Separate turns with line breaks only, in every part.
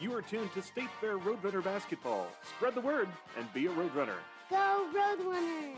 You are tuned to State Fair Roadrunner Basketball. Spread the word and be a Roadrunner.
Go Roadrunners!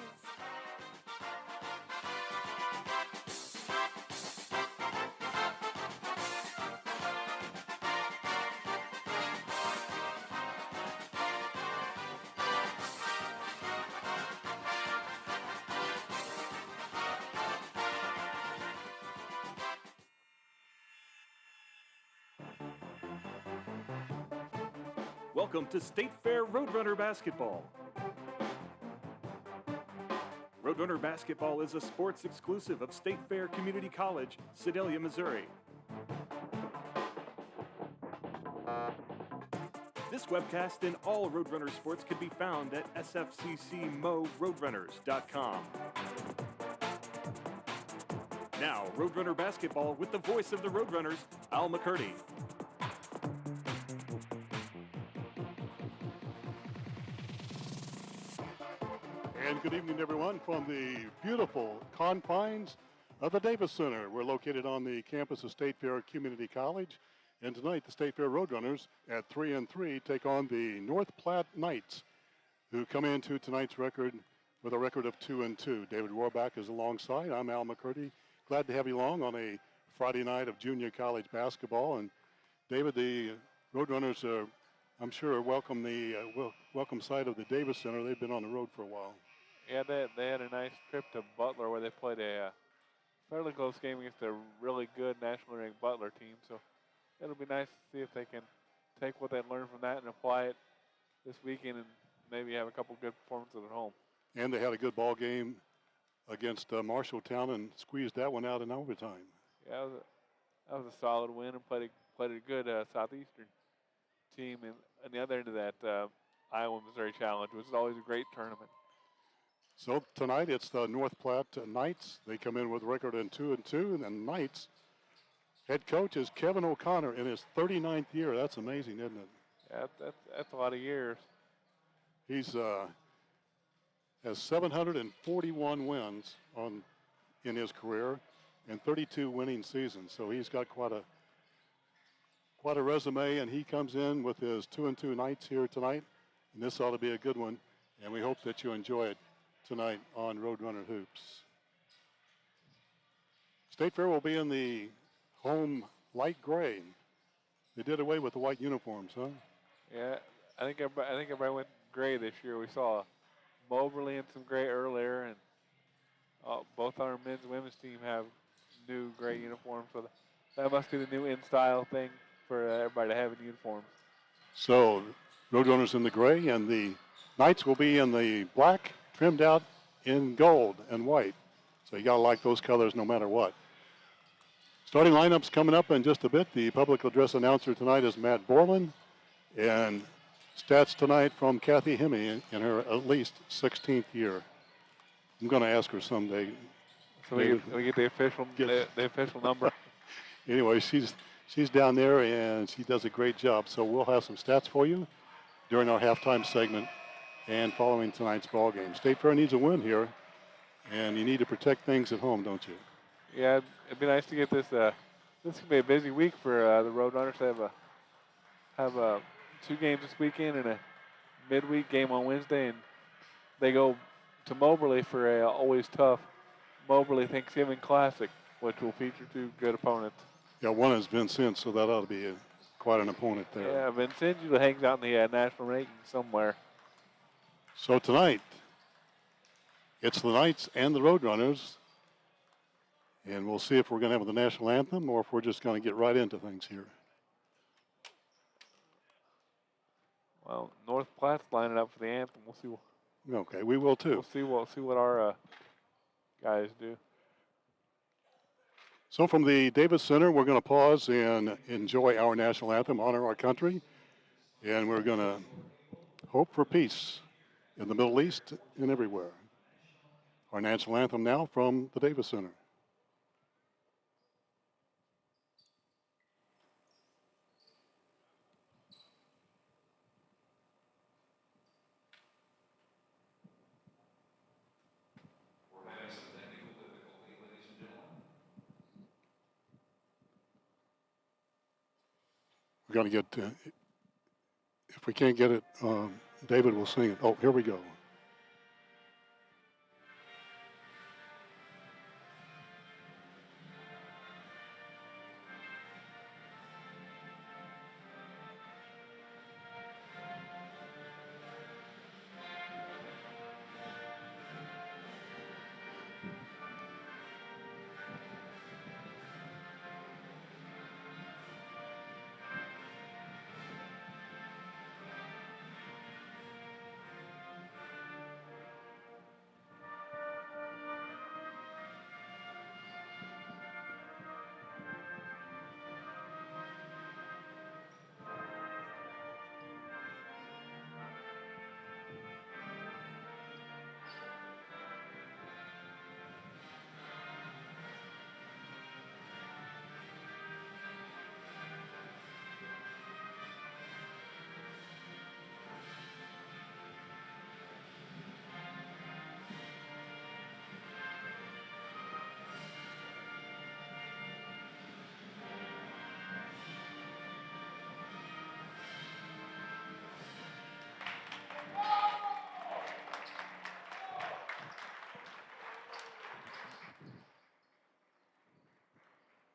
Welcome to State Fair Roadrunner Basketball. Roadrunner Basketball is a sports exclusive of State Fair Community College, Sedalia, Missouri. This webcast and all Roadrunner sports can be found at sfccmoroadrunners.com. Now, Roadrunner Basketball with the voice of the Roadrunners, Al McCurdy.
And good evening, everyone, from the beautiful confines of the Davis Center. We're located on the campus of State Fair Community College. And tonight, the State Fair Roadrunners at 3-3 take on the North Platte Knights, who come into tonight's record with a record of 2-2. David Rohrbach is alongside. I'm Al McCurdy. Glad to have you along on a Friday night of junior college basketball. And David, the Roadrunners are, I'm sure, welcome sight of the Davis Center. They've been on the road for a while.
Yeah, they had a nice trip to Butler where they played a fairly close game against a really good nationally ranked Butler team. So it'll be nice to see if they can take what they learned from that and apply it this weekend and maybe have a couple good performances at home.
And they had a good ball game against Marshalltown and squeezed that one out in overtime.
Yeah, that was a solid win and played a good Southeastern team. And on the other end of that, Iowa-Missouri Challenge, which is always a great tournament.
So tonight it's the North Platte Knights. They come in with a record of 2-2, and the Knights head coach is Kevin O'Connor in his 39th year. That's amazing, isn't it?
Yeah, that's a lot of years.
He's has 741 wins in his career and 32 winning seasons. So he's got quite a resume, and he comes in with his 2-2 Knights here tonight, and this ought to be a good one. And we hope that you enjoy it tonight on Roadrunner Hoops. State Fair will be in the home light gray. They did away with the white uniforms, huh?
Yeah, I think everybody went gray this year. We saw Moberly in some gray earlier, and both our men's and women's team have new gray uniforms. So that must be the new in-style thing for everybody to have in uniforms.
So Roadrunners in the gray, and the Knights will be in the black, trimmed out in gold and white. So you got to like those colors no matter what. Starting lineups coming up in just a bit. The public address announcer tonight is Matt Borland. And stats tonight from Kathy Hemme in her at least 16th year. I'm going to ask her someday.
So we get the official number.
Anyway, she's down there and she does a great job. So we'll have some stats for you during our halftime segment and following tonight's ball game. State Fair needs a win here, and you need to protect things at home, don't you?
Yeah, it'd be nice to get this. This could be a busy week for the Roadrunners. They have 2 games this weekend and a midweek game on Wednesday, and they go to Moberly for a always tough Moberly Thanksgiving Classic, which will feature 2 good opponents.
Yeah, one is Vincennes, so that ought to be quite an opponent there.
Yeah, Vincennes usually hangs out in the national ranking somewhere.
So tonight, it's the Knights and the Roadrunners, and we'll see if we're going to have the national anthem or if we're just going to get right into things here.
Well, North Platte's lining up for the anthem. We'll see.
Okay, we will too.
We'll see what our guys do.
So from the Davis Center, we're going to pause and enjoy our national anthem, honor our country, and we're going to hope for peace in the Middle East and everywhere. Our national anthem now from the Davis Center. We're going to get If we can't get it, David will sing it. Oh, here we go.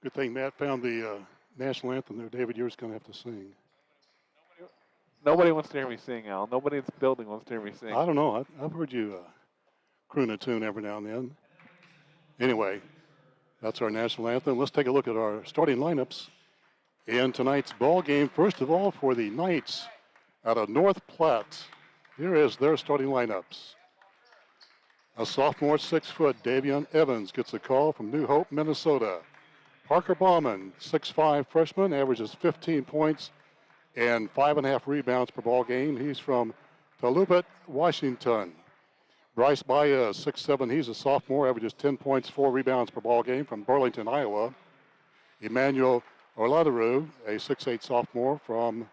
Good thing Matt found the national anthem there. David, you're just going to have to sing.
Nobody wants to hear me sing, Al. Nobody in this building wants to hear me sing.
I don't know. I've heard you croon a tune every now and then. Anyway, that's our national anthem. Let's take a look at our starting lineups in tonight's ball game. First of all, for the Knights out of North Platte, here is their starting lineups. A sophomore 6-foot Davion Evans gets a call from New Hope, Minnesota. Parker Bauman, 6'5" freshman, averages 15 points and 5.5 rebounds per ball game. He's from Tolupa, Washington. Bryce Baez, 6'7", he's a sophomore, averages 10 points, 4 rebounds per ball game from Burlington, Iowa. Emmanuel Orladeru, a 6'8" sophomore from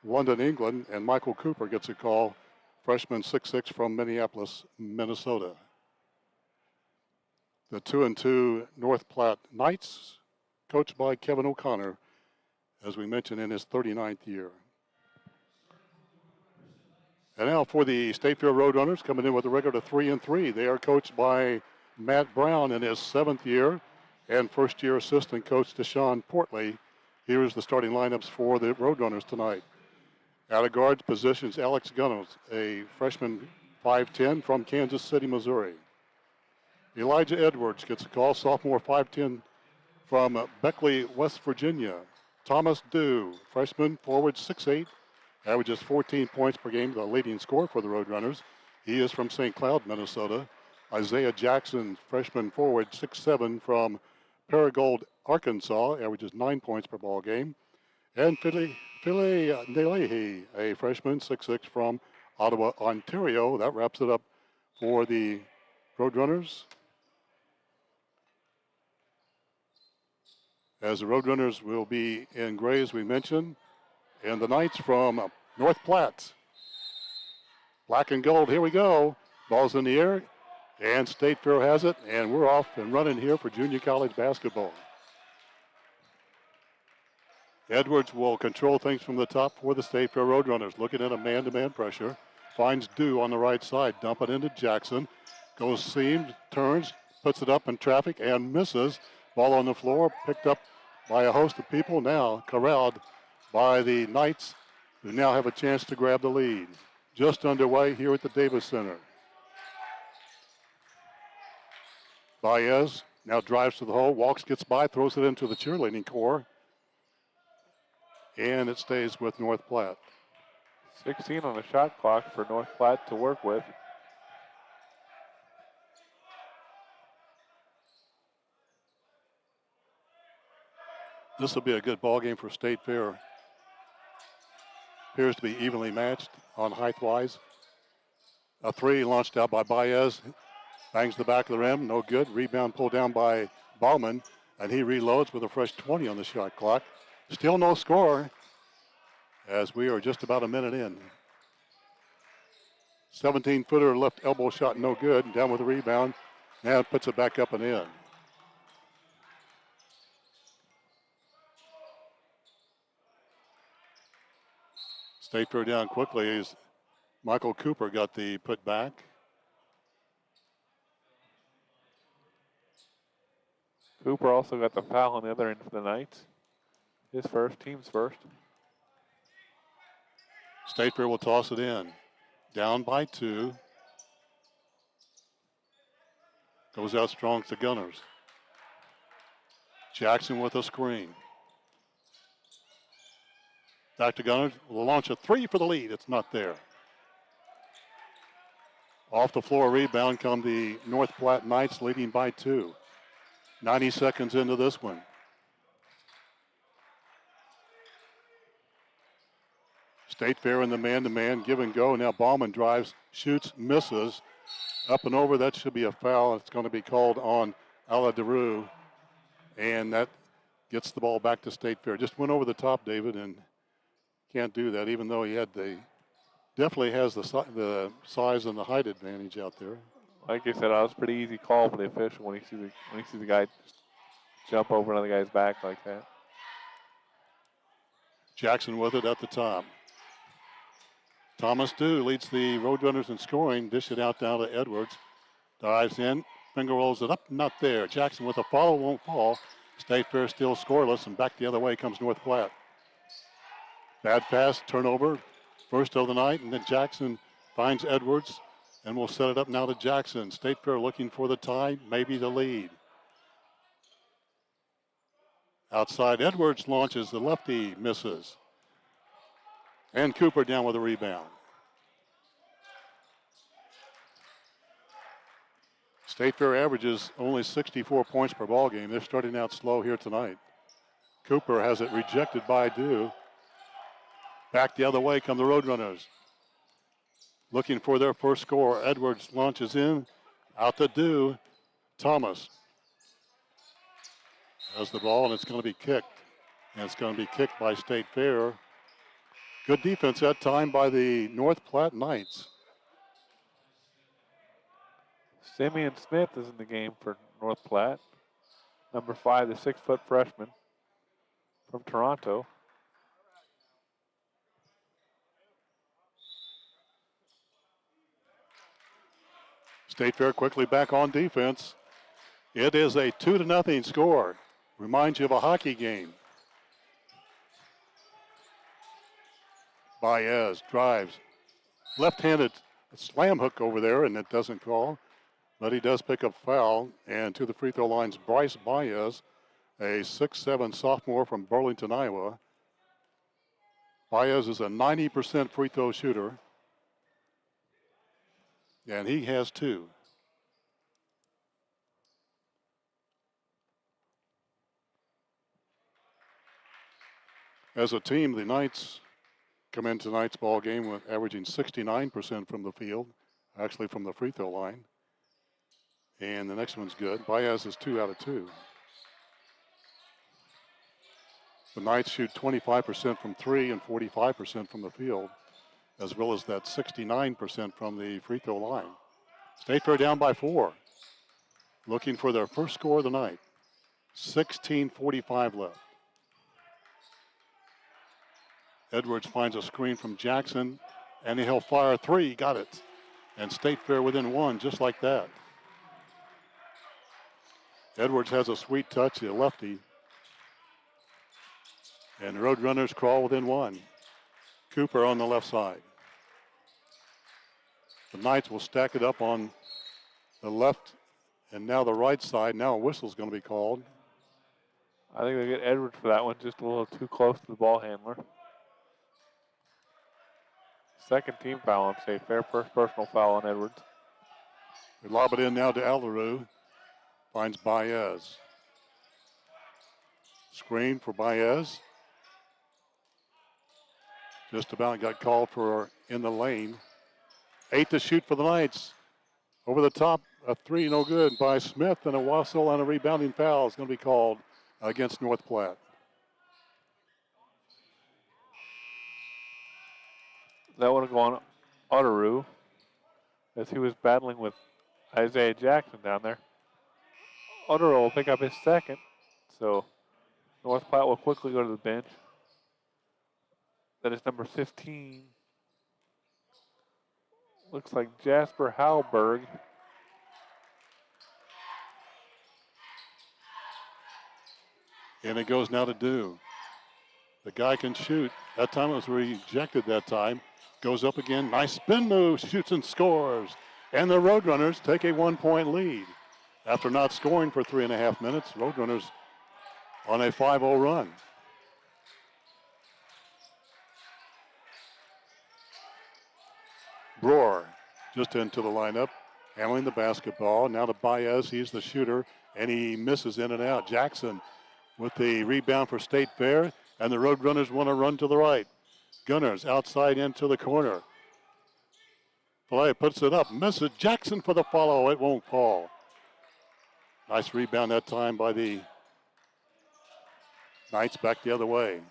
London, England. And Michael Cooper gets a call, freshman 6'6" from Minneapolis, Minnesota. The 2-2 North Platte Knights, coached by Kevin O'Connor, as we mentioned, in his 39th year. And now for the State Fair Roadrunners, coming in with a record of 3-3. They are coached by Matt Brown in his 7th year, and first-year assistant coach Deshaun Portley. Here is the starting lineups for the Roadrunners tonight. Out of guards positions Alex Gunnels, a freshman 5'10" from Kansas City, Missouri. Elijah Edwards gets a call, sophomore 5'10" from Beckley, West Virginia. Thomas Dew, freshman forward 6'8", averages 14 points per game, the leading scorer for the Roadrunners. He is from St. Cloud, Minnesota. Isaiah Jackson, freshman forward 6'7" from Paragould, Arkansas, averages 9 points per ball game. And Philly Nelehi, a freshman 6'6" from Ottawa, Ontario. That wraps it up for the Roadrunners. As the Roadrunners will be in gray, as we mentioned, and the Knights from North Platte. Black and gold, here we go. Ball's in the air, and State Fair has it, and we're off and running here for junior college basketball. Edwards will control things from the top for the State Fair Roadrunners, looking at a man-to-man pressure. Finds Dew on the right side, dump it into Jackson. Goes seam, turns, puts it up in traffic, and misses. Ball on the floor, picked up by a host of people, now corralled by the Knights, who now have a chance to grab the lead. Just underway here at the Davis Center. Baez now drives to the hole, walks, gets by, throws it into the cheerleading core, and it stays with North Platte.
16 on the shot clock for North Platte to work with.
This will be a good ball game for State Fair. Appears to be evenly matched on height-wise. A three launched out by Baez. Bangs the back of the rim, no good. Rebound pulled down by Bauman, and he reloads with a fresh 20 on the shot clock. Still no score, as we are just about a minute in. 17-footer left elbow shot, no good. Down with the rebound. Now puts it back up and in. State Fair down quickly as Michael Cooper got the put back.
Cooper also got the foul on the other end for the Knights. His first, team's first.
State Fair will toss it in. Down by 2. Goes out strong to Gunners. Jackson with a screen. Back to Gunners. Will launch a 3 for the lead. It's not there. Off the floor rebound come the North Platte Knights, leading by 2. 90 seconds into this one. State Fair in the man-to-man, give and go. Now Bauman drives, shoots, misses. Up and over, that should be a foul. It's going to be called on Aladarou. And that gets the ball back to State Fair. Just went over the top, David, and can't do that, even though he had definitely has the size and the height advantage out there.
Like I said, that was a pretty easy call for the official when he sees the guy jump over another guy's back like that.
Jackson with it at the top. Thomas Dew leads the Roadrunners in scoring. Dish it out down to Edwards. Dives in. Finger rolls it up. Not there. Jackson with a follow. Won't fall. State Fair still scoreless. And back the other way comes North Platte. Bad pass. Turnover. First of the night. And then Jackson finds Edwards. And will set it up now to Jackson. State Fair looking for the tie. Maybe the lead. Outside. Edwards launches. The lefty misses. And Cooper down with a rebound. State Fair averages only 64 points per ball game. They're starting out slow here tonight. Cooper has it rejected by Dew. Back the other way come the Roadrunners. Looking for their first score. Edwards launches in. Out to Dew. Thomas has the ball, and it's going to be kicked. And it's going to be kicked by State Fair. Good defense that time by the North Platte Knights.
Simeon Smith is in the game for North Platte. Number 5, the 6-foot freshman from Toronto.
State Fair quickly back on defense. It is a 2-0 score. Reminds you of a hockey game. Baez drives. Left-handed slam hook over there, and it doesn't call. But he does pick up foul. And to the free throw lines, Bryce Baez, a 6'7" sophomore from Burlington, Iowa. Baez is a 90% free throw shooter. And he has 2. As a team, the Knights come in tonight's ball game with averaging 69% from the field, actually from the free throw line. And the next one's good. Baez is 2 out of 2. The Knights shoot 25% from 3 and 45% from the field, as well as that 69% from the free throw line. State Fair down by 4. Looking for their first score of the night. 16:45 left. Edwards finds a screen from Jackson, and he'll fire 3. Got it. And State Fair within 1, just like that. Edwards has a sweet touch, the lefty. And Roadrunners crawl within 1. Cooper on the left side. The Knights will stack it up on the left and now the right side. Now a whistle's going to be called.
I think they get Edwards for that one, just a little too close to the ball handler. Second team foul on State Fair, first personal foul on Edwards.
They lob it in now to Aladarou. Finds Baez. Screen for Baez. Just about got called for in the lane. 8 to shoot for the Knights. Over the top, a 3, no good by Smith, and a whistle and a rebounding foul is going to be called against North Platte.
That would have gone Aladarou as he was battling with Isaiah Jackson down there. Aladarou will pick up his second, so North Platte will quickly go to the bench. That is number 15. Looks like Jasper Halberg.
And it goes now to Dew. The guy can shoot. That time it was rejected that time. Goes up again. Nice spin move. Shoots and scores. And the Roadrunners take a 1-point lead. After not scoring for 3.5 minutes, Roadrunners on a 5-0 run. Brewer just into the lineup, handling the basketball. Now to Baez. He's the shooter, and he misses in and out. Jackson with the rebound for State Fair, and the Roadrunners want to run to the right. Gunners outside into the corner. Filet puts it up, misses. Jackson for the follow. It won't fall. Nice rebound that time by the Knights, back the other way.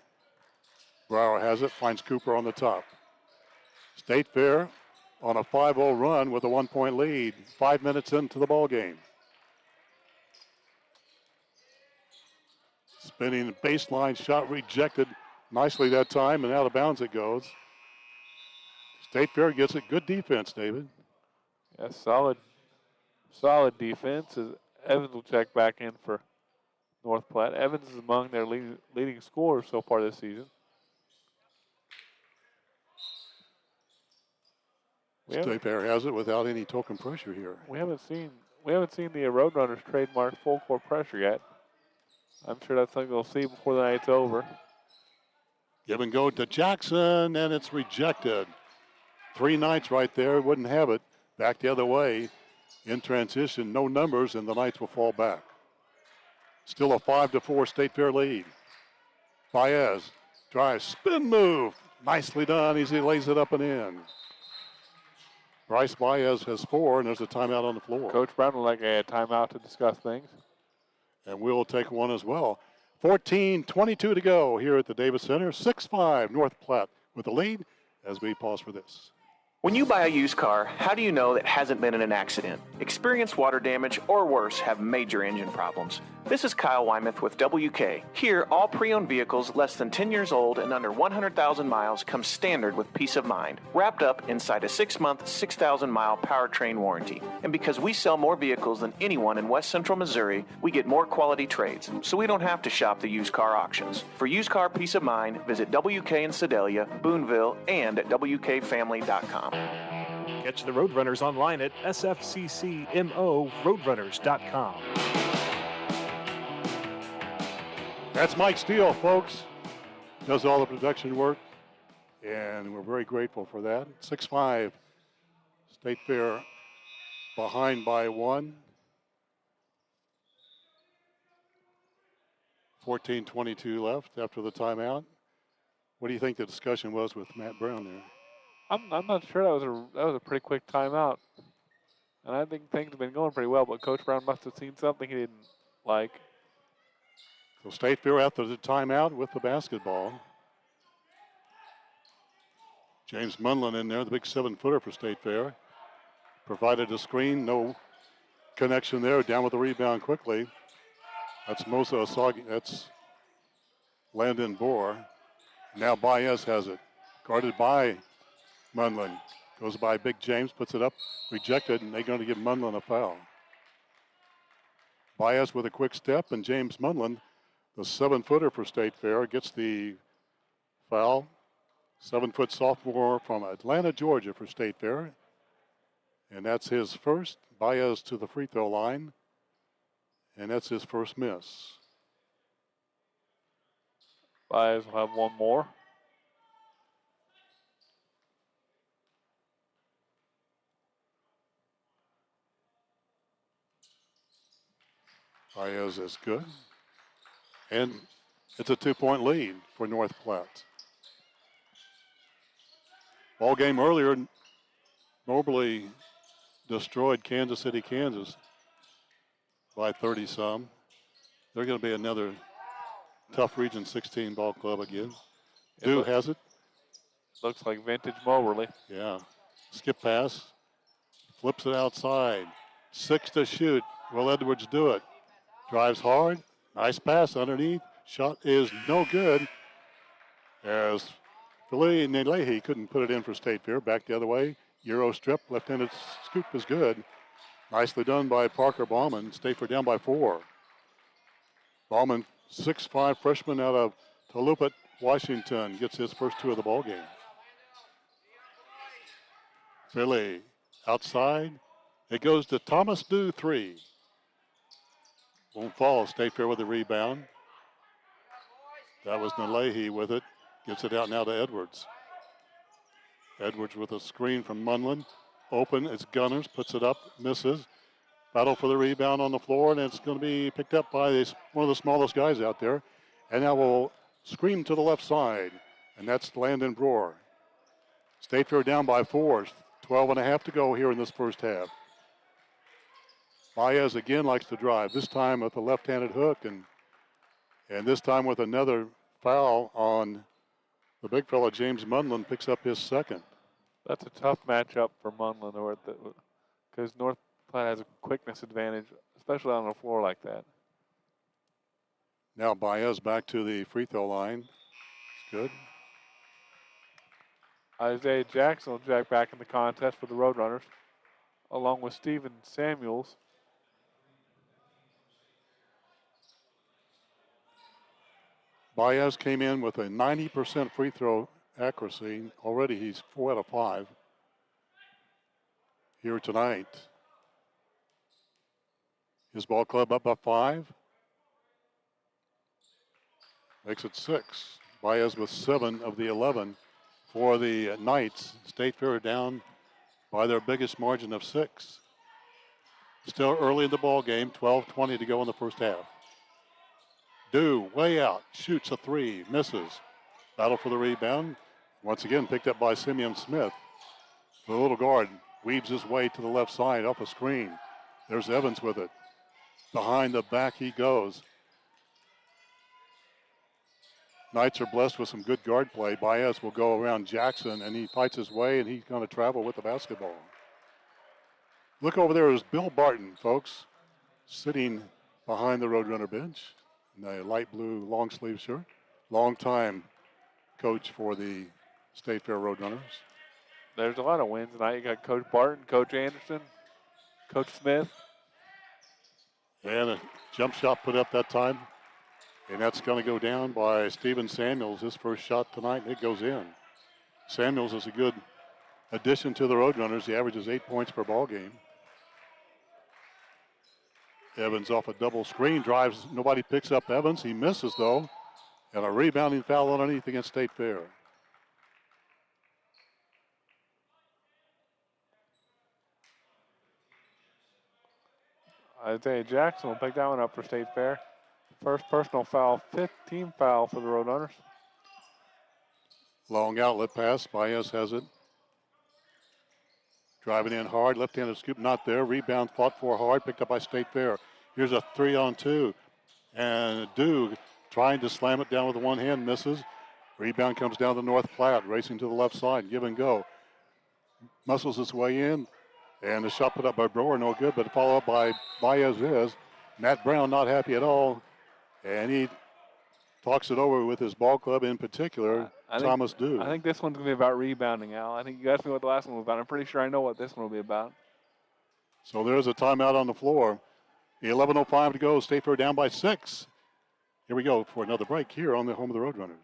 Brower has it, finds Cooper on the top. State Fair on a 5-0 run with a 1-point lead, 5 minutes into the ball game. Spinning baseline shot rejected nicely that time, and out of bounds it goes. State Fair gets it. Good defense, David.
Yeah, solid defense. As Evans will check back in for North Platte. Evans is among their leading scorers so far this season.
State Fair has it without any token pressure here.
We haven't seen the Roadrunners trademark full court pressure yet. I'm sure that's something we'll see before the night's over.
Give and go to Jackson, and it's rejected. 3 Knights right there, wouldn't have it. Back the other way. In transition, no numbers, and the Knights will fall back. Still a 5-4 State Fair lead. Baez drives, spin move. Nicely done. He lays it up and in. Bryce Baez has 4, and there's a timeout on the floor.
Coach Brown would like a timeout to discuss things.
And we'll take one as well. 14:22 to go here at the Davis Center. 6-5 North Platte with the lead as we pause for this.
When you buy a used car, how do you know it hasn't been in an accident? Experienced water damage or worse have major engine problems. This is Kyle Wymuth with WK. Here, all pre-owned vehicles less than 10 years old and under 100,000 miles come standard with peace of mind, wrapped up inside a 6-month, 6,000-mile powertrain warranty. And because we sell more vehicles than anyone in West Central Missouri, we get more quality trades, so we don't have to shop the used car auctions. For used car peace of mind, visit WK in Sedalia, Boonville, and at WKFamily.com.
Catch the Roadrunners online at SFCCMORoadrunners.com.
That's Mike Steele, folks. Does all the production work, and we're very grateful for that. 6-5, State Fair behind by 1. 14:22 left after the timeout. What do you think the discussion was with Matt Brown there?
I'm not sure. That was a pretty quick timeout, and I think things have been going pretty well. But Coach Brown must have seen something he didn't like.
So State Fair after the timeout with the basketball. James Munlin in there, the big 7-footer for State Fair. Provided a screen, no connection there. Down with the rebound quickly. That's Mosa Asagi. That's Landon Bohr. Now Baez has it, guarded by Munlin. Goes by Big James, puts it up, rejected, and they're going to give Munlin a foul. Baez with a quick step, and James Munlin, the 7-footer for State Fair, gets the foul. 7-foot sophomore from Atlanta, Georgia for State Fair. And that's his first. Baez to the free throw line. And that's his first miss.
Baez will have one more.
Baez is good. And it's a 2-point lead for North Platte. Ball game earlier, Moberly destroyed Kansas City, Kansas by 30-some. They're going to be another tough Region 16 ball club again. Dew has it.
Looks like vintage Moberly.
Yeah. Skip pass. Flips it outside. 6 to shoot. Will Edwards do it? Drives hard. Nice pass underneath. Shot is no good as Philly Nelehi couldn't put it in for State Fair. Back the other way. Euro strip, left-handed scoop is good. Nicely done by Parker Bauman. State Fair down by 4. Bauman, 6'5" freshman out of Tolupa, Washington, gets his first 2 of the ball game. Philly outside. It goes to Thomas Dew, 3. Won't fall. State Fair with the rebound. That was Nelehi with it. Gets it out now to Edwards. Edwards with a screen from Munlin. Open, it's Gunners, puts it up, misses. Battle for the rebound on the floor, and it's going to be picked up by one of the smallest guys out there. And now we'll scream to the left side, and that's Landon Brewer. State Fair down by 4. 12.5 to go here in this first half. Baez again likes to drive, this time with a left-handed hook, and this time with another foul on the big fella. James Munlin picks up his second.
That's a tough matchup for Munlin, because North Platte has a quickness advantage, especially on a floor like that.
Now Baez back to the free throw line. It's good.
Isaiah Jackson will jack back in the contest for the Roadrunners, along with Steven Samuels.
Baez came in with a 90% free throw accuracy. Already he's 4 out of 5 here tonight. His ball club up by 5. Makes it 6. Baez with 7 of the 11 for the Knights. State Fair down by their biggest margin of 6. Still early in the ball game. 12:20 to go in the first half. Dew, way out, shoots a 3, misses. Battle for the rebound. Once again picked up by Simeon Smith. The little guard weaves his way to the left side off a screen. There's Evans with it. Behind the back he goes. Knights are blessed with some good guard play. Baez will go around Jackson, and he fights his way, and he's going to travel with the basketball. Look over there is Bill Barton, folks, sitting behind the Roadrunner bench in a light blue long sleeve shirt. Long-time coach for the State Fair Roadrunners.
There's a lot of wins tonight. You got Coach Barton, Coach Anderson, Coach Smith.
And a jump shot put up that time. And that's going to go down by Steven Samuels. His first shot tonight, and it goes in. Samuels is a good addition to the Roadrunners. He averages 8 points per ball game. Evans off a double screen, drives. Nobody picks up Evans. He misses, though. And a rebounding foul underneath against State Fair.
Isaiah Jackson will pick that one up for State Fair. First personal foul, 15 foul for the Roadrunners.
Long outlet pass. Baez has it. Driving in hard. Left-handed scoop not there. Rebound fought for hard. Picked up by State Fair. Here's a 3-on-2. And Dew trying to slam it down with one hand. Misses. Rebound comes down to North Platte. Racing to the left side. Give and go. Muscles his way in. And the shot put up by Brewer, no good, but followed up by Baez is. Matt Brown not happy at all. And he talks it over with his ball club, in particular, Thomas Dew.
I think this one's going to be about rebounding, Al. I think you asked me what the last one was about. I'm pretty sure I know what this one will be about.
So there's a timeout on the floor. 11:05 to go. State Fair down by 6. Here we go for another break here on the home of the Roadrunners.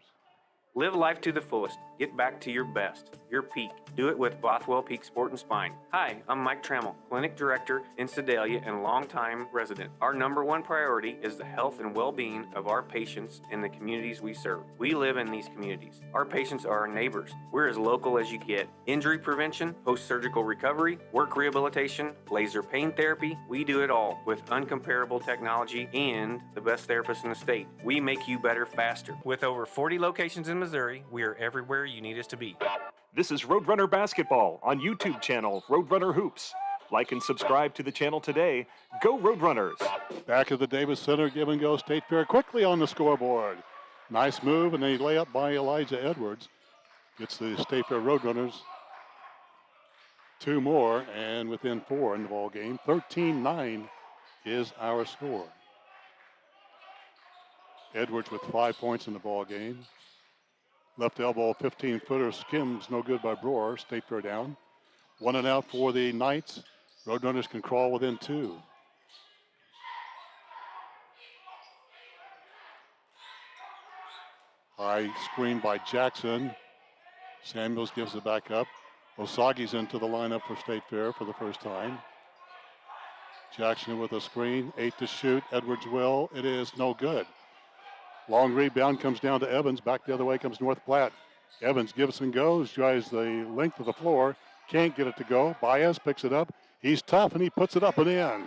Live life to the fullest. Get back to your best, your peak. Do it with Bothwell Peak Sport and Spine. Hi, I'm Mike Trammell, Clinic Director in Sedalia and longtime resident. Our number one priority is the health and well-being of our patients in the communities we serve. We live in these communities. Our patients are our neighbors. We're as local as you get. Injury prevention, post-surgical recovery, work rehabilitation, laser pain therapy. We do it all with uncomparable technology and the best therapists in the state. We make you better faster. With over 40 locations in Missouri, we are everywhere you need us to be.
This is Roadrunner Basketball on YouTube channel Roadrunner Hoops. Like and subscribe to the channel today. Go Roadrunners!
Back at the Davis Center, give and go. State Fair quickly on the scoreboard. Nice move, and a layup by Elijah Edwards. Gets the State Fair Roadrunners 2 more, and within 4 in the ball game. 13-9 is our score. Edwards with 5 points in the ball game. Left elbow 15-footer skims, no good by Brewer. State Fair down. 1 and out for the Knights. Roadrunners can crawl within 2. High screen by Jackson. Samuels gives it back up. Osagi's into the lineup for State Fair for the first time. Jackson with a screen, 8 to shoot. Edwards will. It is no good. Long rebound comes down to Evans. Back the other way comes North Platte. Evans gives and goes, drives the length of the floor. Can't get it to go. Baez picks it up. He's tough and he puts it up and in.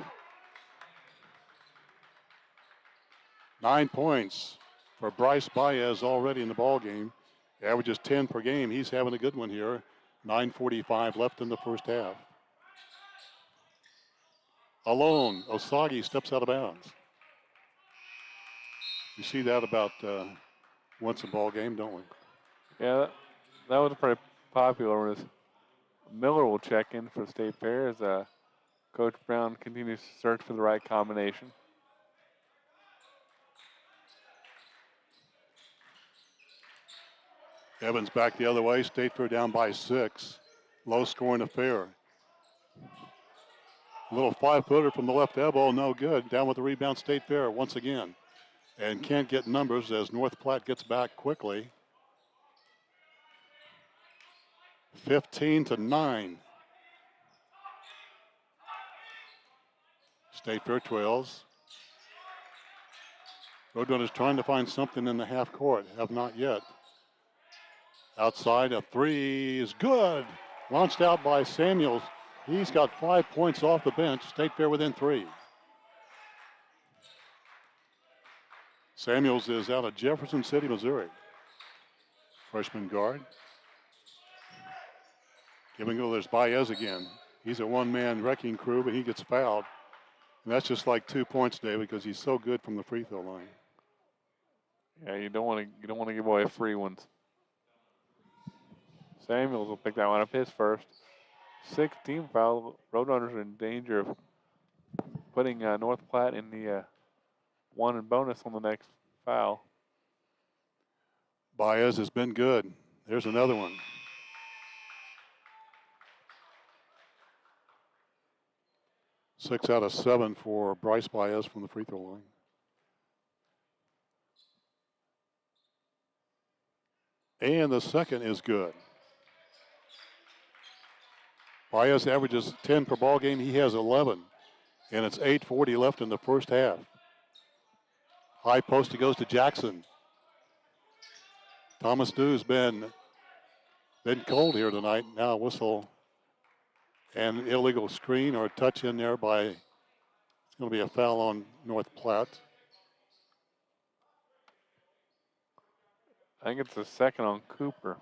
9 points for Bryce Baez already in the ball game. Averages 10 per game. He's having a good one here. 9:45 left in the first half. Alone, Osagi steps out of bounds. You see that about once a ball game, don't we?
Yeah, that was pretty popular. As Miller will check in for State Fair as Coach Brown continues to search for the right combination.
Evans back the other way. State Fair down by 6. Low scoring affair. A little 5-footer from the left elbow, no good. Down with the rebound, State Fair once again. And can't get numbers as North Platte gets back quickly. 15-9. State Fair trails. Roadrunners trying to find something in the half court. Have not yet. Outside, a 3 is good. Launched out by Samuels. He's got 5 points off the bench. State Fair within 3. Samuels is out of Jefferson City, Missouri. Freshman guard. Give and go, there's Baez again. He's a one-man wrecking crew, but he gets fouled. And that's just like 2 points, David, because he's so good from the free throw line.
Yeah, you don't want to give away free ones. Samuels will pick that one up, his first. 6th team foul. Roadrunners are in danger of putting North Platte in the 1 and bonus on the next foul.
Baez has been good. There's another one. Six out of 7 for Bryce Baez from the free throw line. And the second is good. Baez averages 10 per ball game. He has 11. And it's 8:40 left in the first half. High post, he goes to Jackson. Thomas Dew's been cold here tonight. Now a whistle and illegal screen or a touch in there by, it's going to be a foul on North Platte.
I think it's the second on Cooper.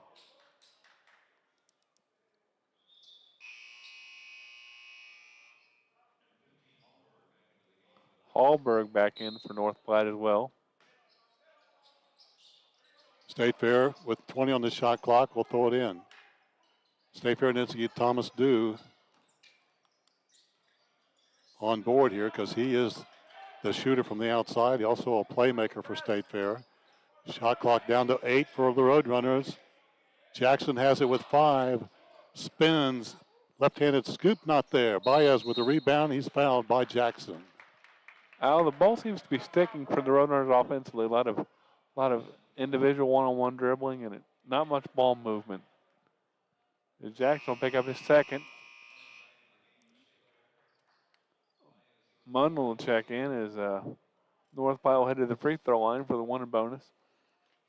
Hallberg back in for North Platte as well.
State Fair with 20 on the shot clock will throw it in. State Fair needs to get Thomas Dew on board here because he is the shooter from the outside. He also a playmaker for State Fair. Shot clock down to 8 for the Roadrunners. Jackson has it with 5. Spins. Left-handed scoop not there. Baez with the rebound. He's fouled by Jackson.
Al, the ball seems to be sticking for the Roadrunners offensively. A lot of individual one-on-one dribbling and not much ball movement. Jackson will pick up his second. Munn will check in as North Platte will head to the free throw line for the 1 and bonus.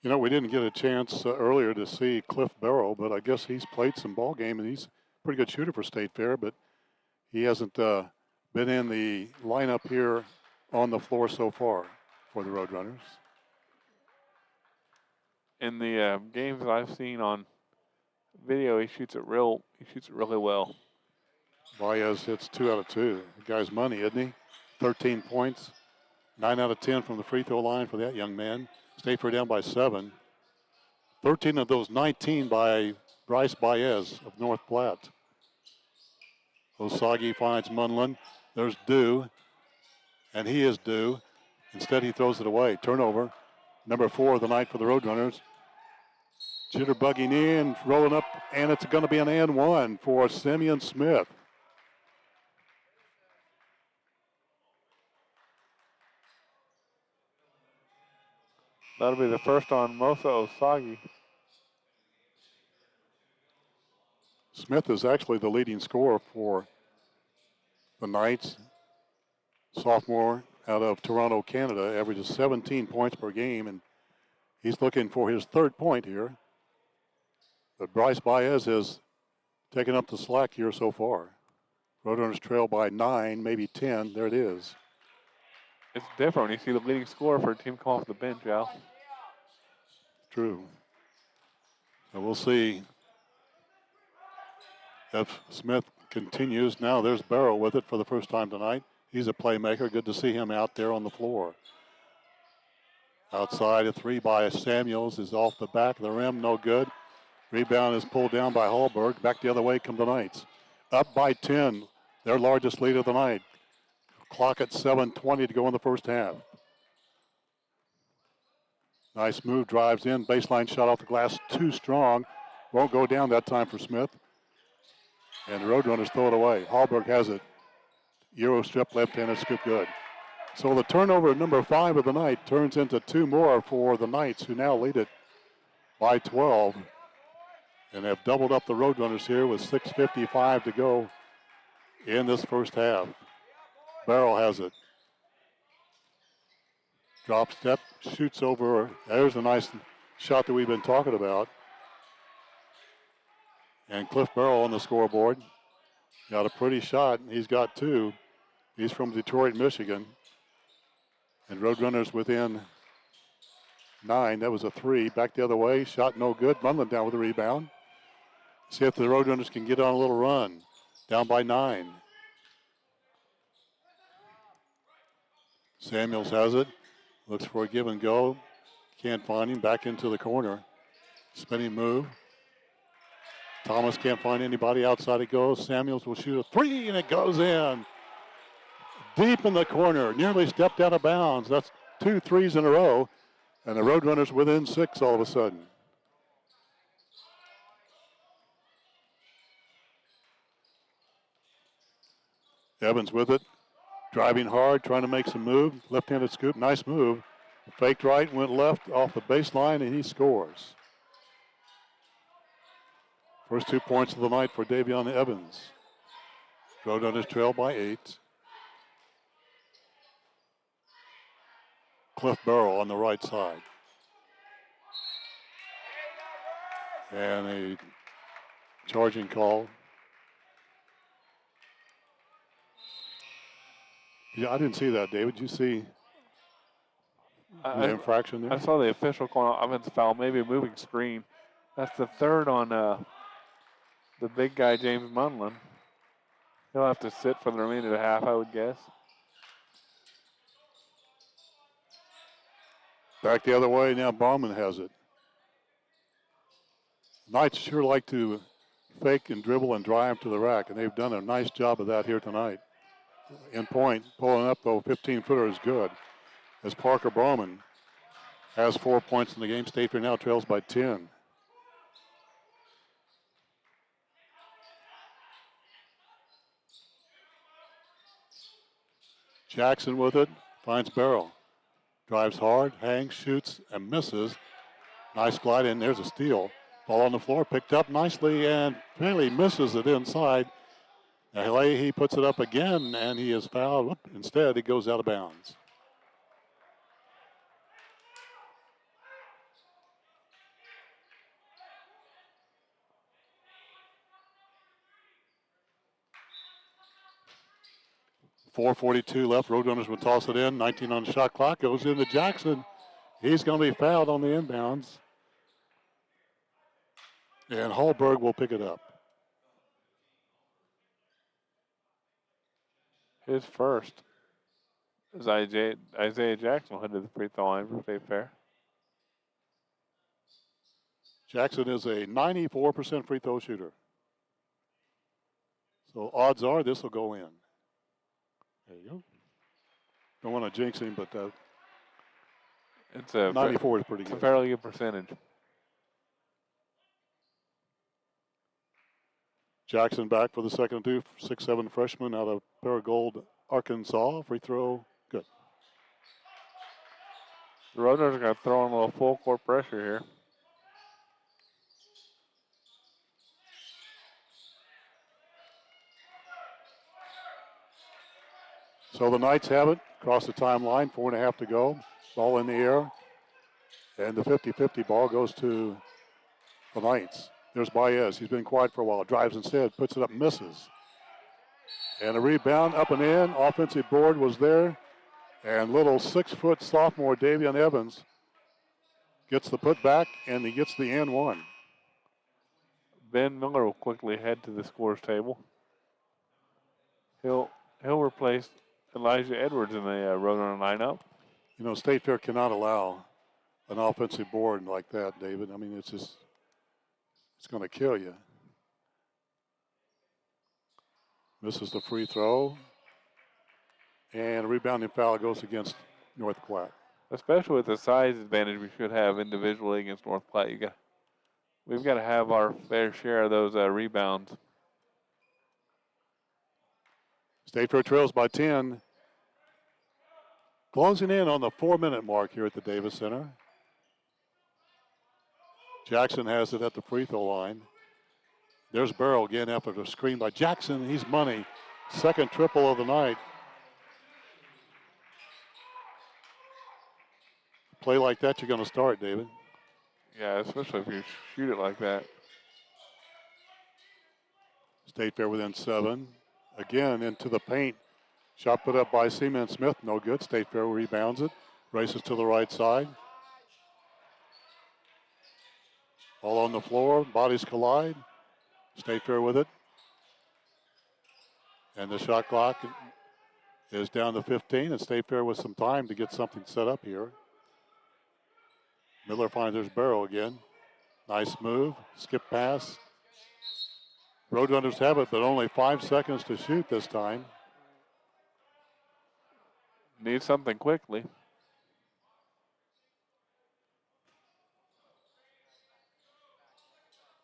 You know, we didn't get a chance earlier to see Cliff Barrow, but I guess he's played some ball game and he's a pretty good shooter for State Fair, but he hasn't been in the lineup here on the floor so far for the Roadrunners.
In the games that I've seen on video, he shoots it really well.
Baez hits 2 out of 2. The guy's money, isn't he? 13 points, 9 out of 10 from the free throw line for that young man. State Fair down by 7. 13 of those 19 by Bryce Baez of North Platte. Osagi finds Munlin. There's Dew, and he is Dew. Instead, he throws it away. Turnover. Number 4 of the night for the Roadrunners. Jitterbugging in, rolling up, and it's going to be an and one for Simeon Smith.
That'll be the first on Mosa Osagi.
Smith is actually the leading scorer for the Knights. Sophomore out of Toronto, Canada, averages 17 points per game, and he's looking for his third point here. But Bryce Baez has taken up the slack here so far. Roadrunners trail by 9, maybe 10. There it is.
It's different when you see the leading scorer for a team come off the bench, Al.
True. So we'll see if Smith continues. Now there's Barrow with it for the first time tonight. He's a playmaker. Good to see him out there on the floor. Outside, a three by Samuels is off the back of the rim. No good. Rebound is pulled down by Hallberg. Back the other way come the Knights. Up by 10, their largest lead of the night. Clock at 7:20 to go in the first half. Nice move, drives in. Baseline shot off the glass, too strong. Won't go down that time for Smith. And the Roadrunners throw it away. Hallberg has it. Euro strip, left-handed scoop, good. So the turnover number 5 of the night turns into 2 more for the Knights, who now lead it by 12. And have doubled up the Roadrunners here with 6:55 to go in this first half. Barrow has it. Drop step, shoots over. There's a nice shot that we've been talking about. And Cliff Barrow on the scoreboard. Got a pretty shot. He's got 2. He's from Detroit, Michigan. And Roadrunners within 9. That was a 3. Back the other way. Shot no good. Munlin down with a rebound. See if the Roadrunners can get on a little run. Down by 9. Samuels has it. Looks for a give and go. Can't find him. Back into the corner. Spinning move. Thomas can't find anybody. Outside it goes. Samuels will shoot a 3, and it goes in. Deep in the corner. Nearly stepped out of bounds. That's 2 threes in a row. And the Roadrunners within 6 all of a sudden. Evans with it. Driving hard, trying to make some move. Left-handed scoop, nice move. Faked right, went left off the baseline, and he scores. First 2 points of the night for Davion Evans. Roadrunners trail by 8. Cliff Barrow on the right side. And a charging call. Yeah, I didn't see that, David. Did you see the infraction there?
I saw the official calling offensive foul, maybe a moving screen. That's the 3rd on the big guy, James Munlin. He'll have to sit for the remainder of the half, I would guess.
Back the other way, now Bauman has it. Knights sure like to fake and dribble and drive to the rack, and they've done a nice job of that here tonight. In point, pulling up though, 15-footer is good. As Parker Bauman has 4 points in the game. State Fair now trails by 10. Jackson with it, finds Barrow. Drives hard, hangs, shoots, and misses. Nice glide in, there's a steal. Ball on the floor, picked up nicely, and Haley misses it inside. Haley, he puts it up again, and he is fouled. Instead, it goes out of bounds. .442 left. Roadrunners will toss it in. 19 on the shot clock. Goes into Jackson. He's going to be fouled on the inbounds. And Hallberg will pick it up.
His first is Isaiah Jackson will head to the free throw line for State Fair.
Jackson is a 94% free throw shooter. So odds are this will go in. There you go. Don't want to jinx him, but
it's a
94 is pretty
it's
good.
a fairly good percentage.
Jackson back for the second and 2, 6'7" freshman out of Paragould, Arkansas. Free throw, good.
The Roadrunners are going to throw in a little full court pressure here.
So the Knights have it across the timeline, 4.5 to go. Ball in the air. And the 50-50 ball goes to the Knights. There's Baez. He's been quiet for a while. Drives instead, puts it up, misses. And a rebound up and in. Offensive board was there. And little 6-foot sophomore Davian Evans gets the putback, and he gets the and one.
Ben Miller will quickly head to the scores table. He'll replace Elijah Edwards in the Roadrunner lineup.
You know, State Fair cannot allow an offensive board like that, David. I mean, it's going to kill you. Misses the free throw. And a rebounding foul goes against North Platte.
Especially with the size advantage we should have individually against North Platte. We've got to have our fair share of those rebounds.
State Fair trails by 10. Closing in on the 4-minute mark here at the Davis Center. Jackson has it at the free throw line. There's Barrow again after the screen by Jackson. He's money. Second triple of the night. Play like that, you're going to start, David.
Yeah, especially if you shoot it like that.
State Fair within 7. Again, into the paint. Shot put up by Seaman Smith, no good. State Fair rebounds it. Races to the right side. All on the floor, bodies collide. State Fair with it. And the shot clock is down to 15, and State Fair with some time to get something set up here. Miller finds there's Barrow again. Nice move, skip pass. Roadrunners have it, but only 5 seconds to shoot this time.
Need something quickly.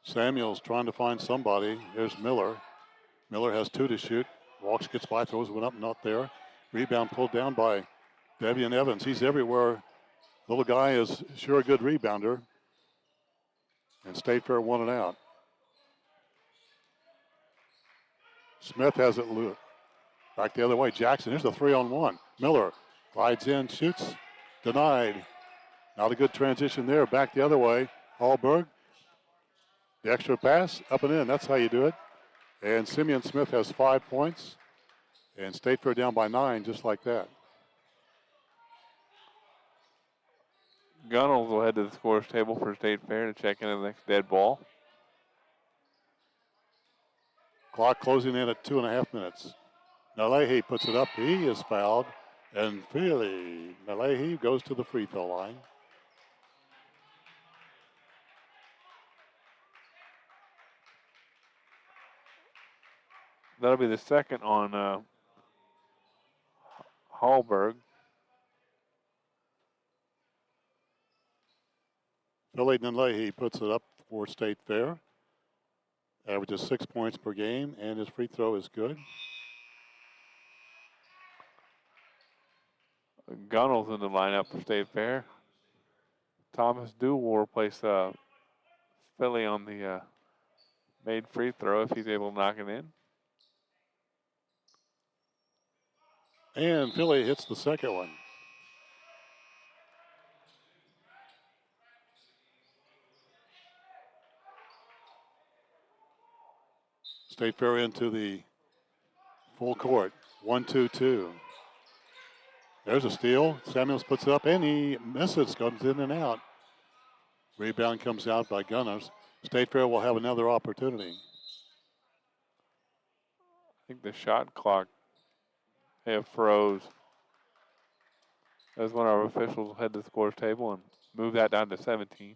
Samuel's trying to find somebody. There's Miller. Miller has 2 to shoot. Walks, gets by, throws one up, not there. Rebound pulled down by Devian Evans. He's everywhere. Little guy is sure a good rebounder. And State Fair won it out. Smith has it loose. Back the other way. Jackson, here's the 3-on-1. Miller glides in, shoots, denied. Not a good transition there. Back the other way. Hallberg. The extra pass, up and in. That's how you do it. And Simeon Smith has 5 points. And State Fair down by 9, just like that.
Gunnels will head to the scores table for State Fair to check into the next dead ball.
Clock closing in at 2.5 minutes. Nalehi puts it up. He is fouled. And Philly Nalehi goes to the free throw line.
That'll be the second on Hallberg.
Philly Nalehi puts it up for State Fair. Averages 6 points per game, and his free throw is good.
Gunnels in the lineup for State Fair. Thomas Dew will replace Philly on the made free throw if he's able to knock it in.
And Philly hits the second one. State Fair into the full court. 1-2-2. There's a steal. Samuels puts it up, and he misses, comes in and out. Rebound comes out by Gunners. State Fair will have another opportunity.
I think the shot clock froze. As one of our officials will head to the scores table and move that down to 17.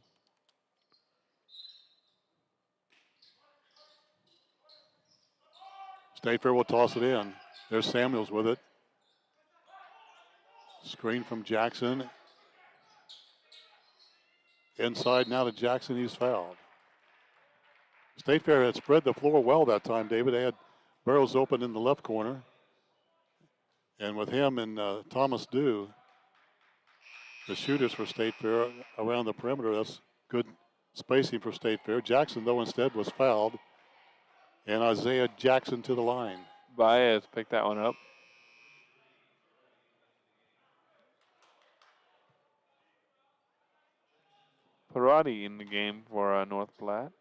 State Fair will toss it in. There's Samuels with it. Screen from Jackson. Inside now to Jackson, he's fouled. State Fair had spread the floor well that time, David. They had Burrows open in the left corner. And with him and Thomas Dew, the shooters for State Fair around the perimeter, that's good spacing for State Fair. Jackson, though, instead was fouled. And Isaiah Jackson to the line.
Baez picked that one up. Parati in the game for North Platte.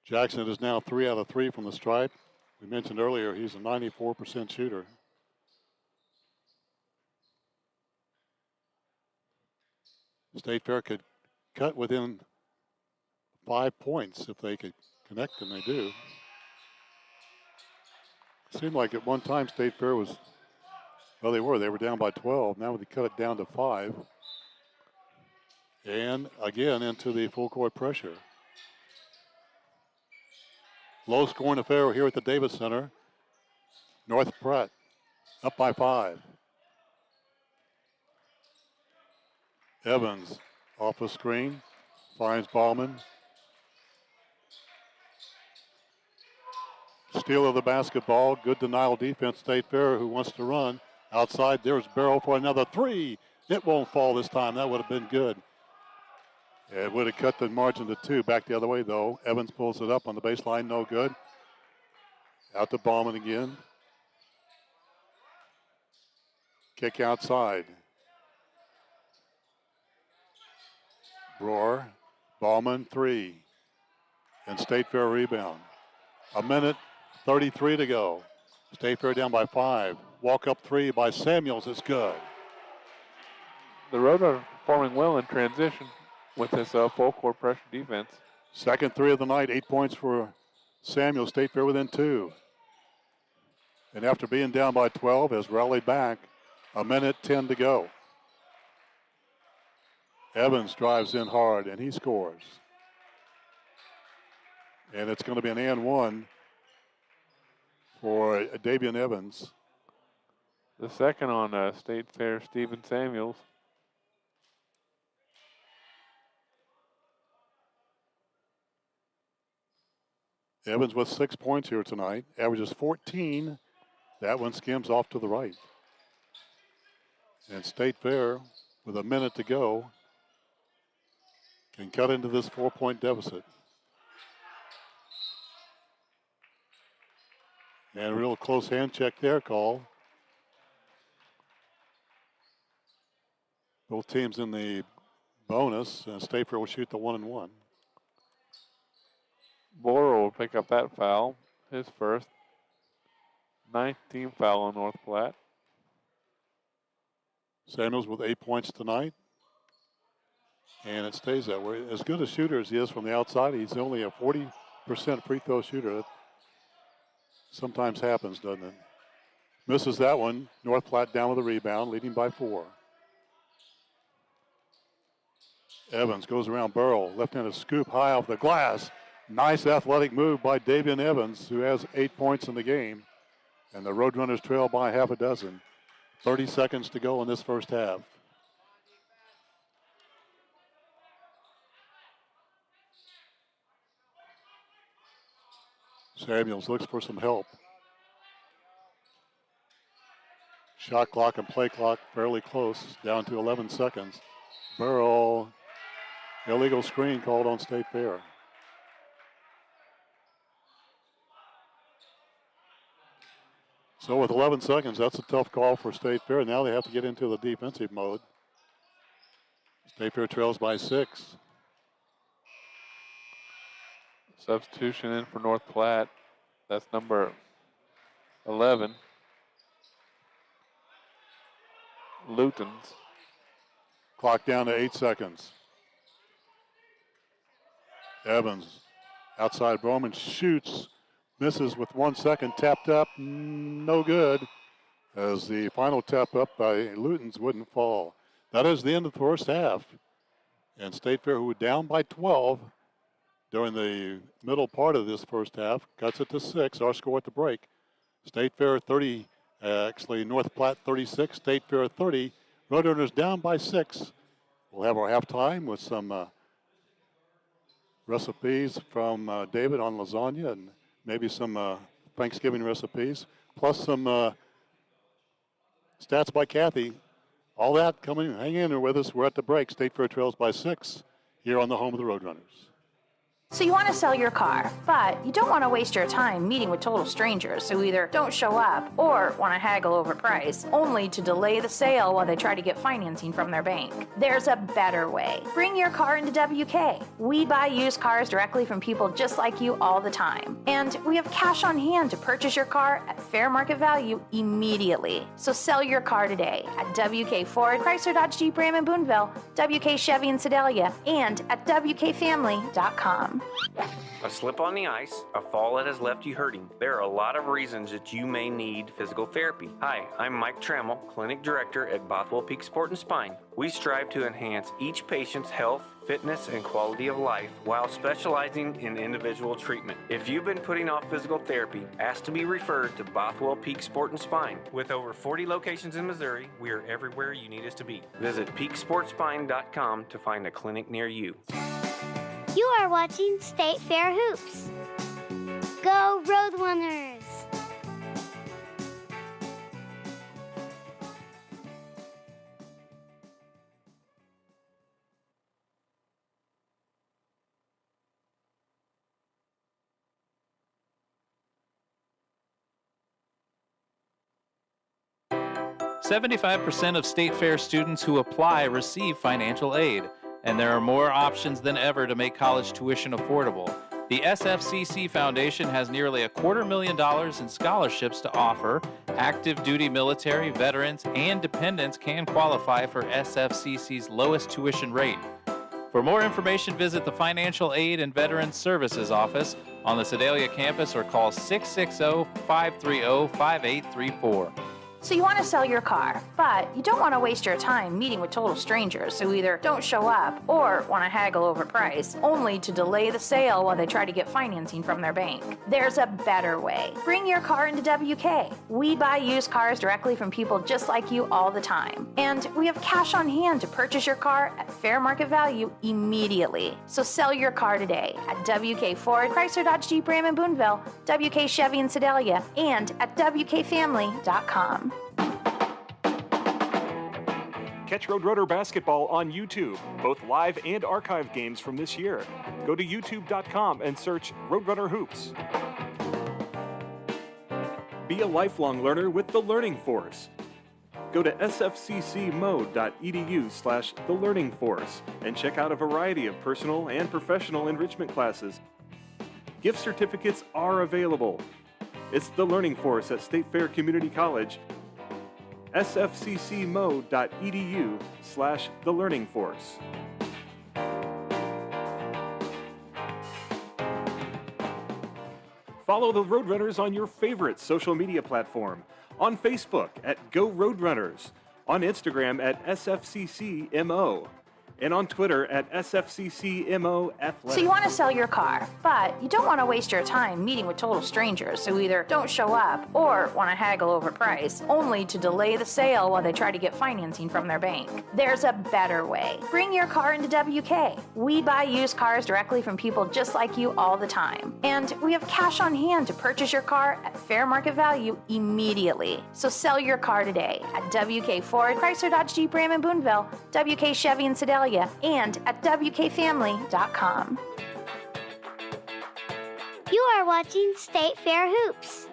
Jackson is now 3 out of 3 from the stripe. We mentioned earlier he's a 94% shooter. State Fair could cut within 5 points if they could connect, and they do. It seemed like at one time State Fair was, well, they were down by 12. Now they cut it down to 5. And again into the full court pressure. Low scoring affair here at the Davis Center. North Pratt up by 5. Evans off the screen, finds Ballman. Steal of the basketball, good denial defense. State Fair who wants to run. Outside, there's Barrow for another 3. It won't fall this time. That would have been good. It would have cut the margin to 2. Back the other way, though. Evans pulls it up on the baseline. No good. Out to Ballman again. Kick outside. Brewer. Ballman, 3. And State Fair rebound. 1:33 to go. State Fair down by 5. Walk up 3 by Samuels is good.
The Roadrunners performing well in transition with this full court pressure defense.
Second 3 of the night, 8 points for Samuel. State Fair within 2. And after being down by 12, has rallied back. 1:10 to go. Evans drives in hard, and he scores. And it's going to be an and one for Davian Evans.
The second on State Fair, Stephen Samuels.
Evans with 6 points here tonight. Averages 14. That one skims off to the right. And State Fair, with 1 minute to go, can cut into this 4-point deficit. And a real close hand check there call. Both teams in the bonus. State Fair will shoot the 1-and-1.
Borer will pick up that foul, his first. 9th team foul on North Platte.
Samuels with 8 points tonight. And it stays that way. As good a shooter as he is from the outside, he's only a 40% free throw shooter. That sometimes happens, doesn't it? Misses that one. North Platte down with a rebound, leading by 4. Evans goes around Burrell. Left-handed scoop high off the glass. Nice athletic move by Davian Evans, who has 8 points in the game. And the Roadrunners trail by half a dozen. 30 seconds to go in this first half. Samuels looks for some help. Shot clock and play clock fairly close, down to 11 seconds. Burrow, illegal screen called on State Fair. So with 11 seconds, that's a tough call for State Fair. Now they have to get into the defensive mode. State Fair trails by 6.
Substitution in for North Platte. That's number 11. Luton's.
Clock down to 8 seconds. Evans, outside Bowman, shoots, misses with 1 second, tapped up, no good, as the final tap up by Luton's wouldn't fall. That is the end of the first half. And State Fair, who were down by 12 during the middle part of this first half, cuts it to 6, our score at the break. State Fair 30, North Platte 36, State Fair 30. Roadrunners down by 6. We'll have our halftime with some recipes from David on lasagna and maybe some Thanksgiving recipes, plus some stats by Kathy. All that coming. Hang in there with us. We're at the break. State Fair trails by 6 here on the home of the Roadrunners.
So you want to sell your car, but you don't want to waste your time meeting with total strangers who either don't show up or want to haggle over price, only to delay the sale while they try to get financing from their bank. There's a better way. Bring your car into WK. We buy used cars directly from people just like you all the time. And we have cash on hand to purchase your car at fair market value immediately. So sell your car today at WK Ford, Chrysler Dodge Jeep Ram in Boonville, WK Chevy in Sedalia, and at WKFamily.com.
A slip on the ice, a fall that has left you hurting. There are a lot of reasons that you may need physical therapy. Hi, I'm Mike Trammell, Clinic Director at Bothwell Peak Sport and Spine. We strive to enhance each patient's health, fitness, and quality of life while specializing in individual treatment. If you've been putting off physical therapy, ask to be referred to Bothwell Peak Sport and Spine. With over 40 locations in Missouri, we are everywhere you need us to be. Visit peaksportspine.com to find a clinic near you.
You are watching State Fair Hoops. Go Roadrunners!
"75% of State Fair students who apply receive financial aid, and there are more options than ever to make college tuition affordable. The SFCC Foundation has nearly $250,000 in scholarships to offer. Active duty military, veterans, and dependents can qualify for SFCC's lowest tuition rate. For more information, visit the Financial Aid and Veterans Services Office on the Sedalia campus or call 660-530-5834.
So you want to sell your car, but you don't want to waste your time meeting with total strangers who either don't show up or want to haggle over price, only to delay the sale while they try to get financing from their bank. There's a better way. Bring your car into WK. We buy used cars directly from people just like you all the time. And we have cash on hand to purchase your car at fair market value immediately. So sell your car today at WK Ford, Chrysler Dodge Jeep Ram in Boonville, WK Chevy in Sedalia, and at WKFamily.com.
Catch Roadrunner basketball on YouTube, both live and archive games from this year. Go to youtube.com and search Roadrunner Hoops. Be a lifelong learner with the Learning Force. Go to sfccmode.edu/thelearningforce and check out a variety of personal and professional enrichment classes. Gift certificates are available. It's the Learning Force at State Fair Community College. sfccmode.edu/thelearningforce. Follow the Roadrunners on your favorite social media platform. On Facebook at Go Roadrunners, on Instagram at SFCCMO, and on Twitter at SFCCMO Athletics.
So you want to sell your car, but you don't want to waste your time meeting with total strangers who either don't show up or want to haggle over price, only to delay the sale while they try to get financing from their bank. There's a better way. Bring your car into WK. We buy used cars directly from people just like you all the time. And we have cash on hand to purchase your car at fair market value immediately. So sell your car today at WK Ford, Chrysler Dodge Jeep Ram in Boonville, WK Chevy in Sedalia, and at WKFamily.com.
You are watching State Fair Hoops.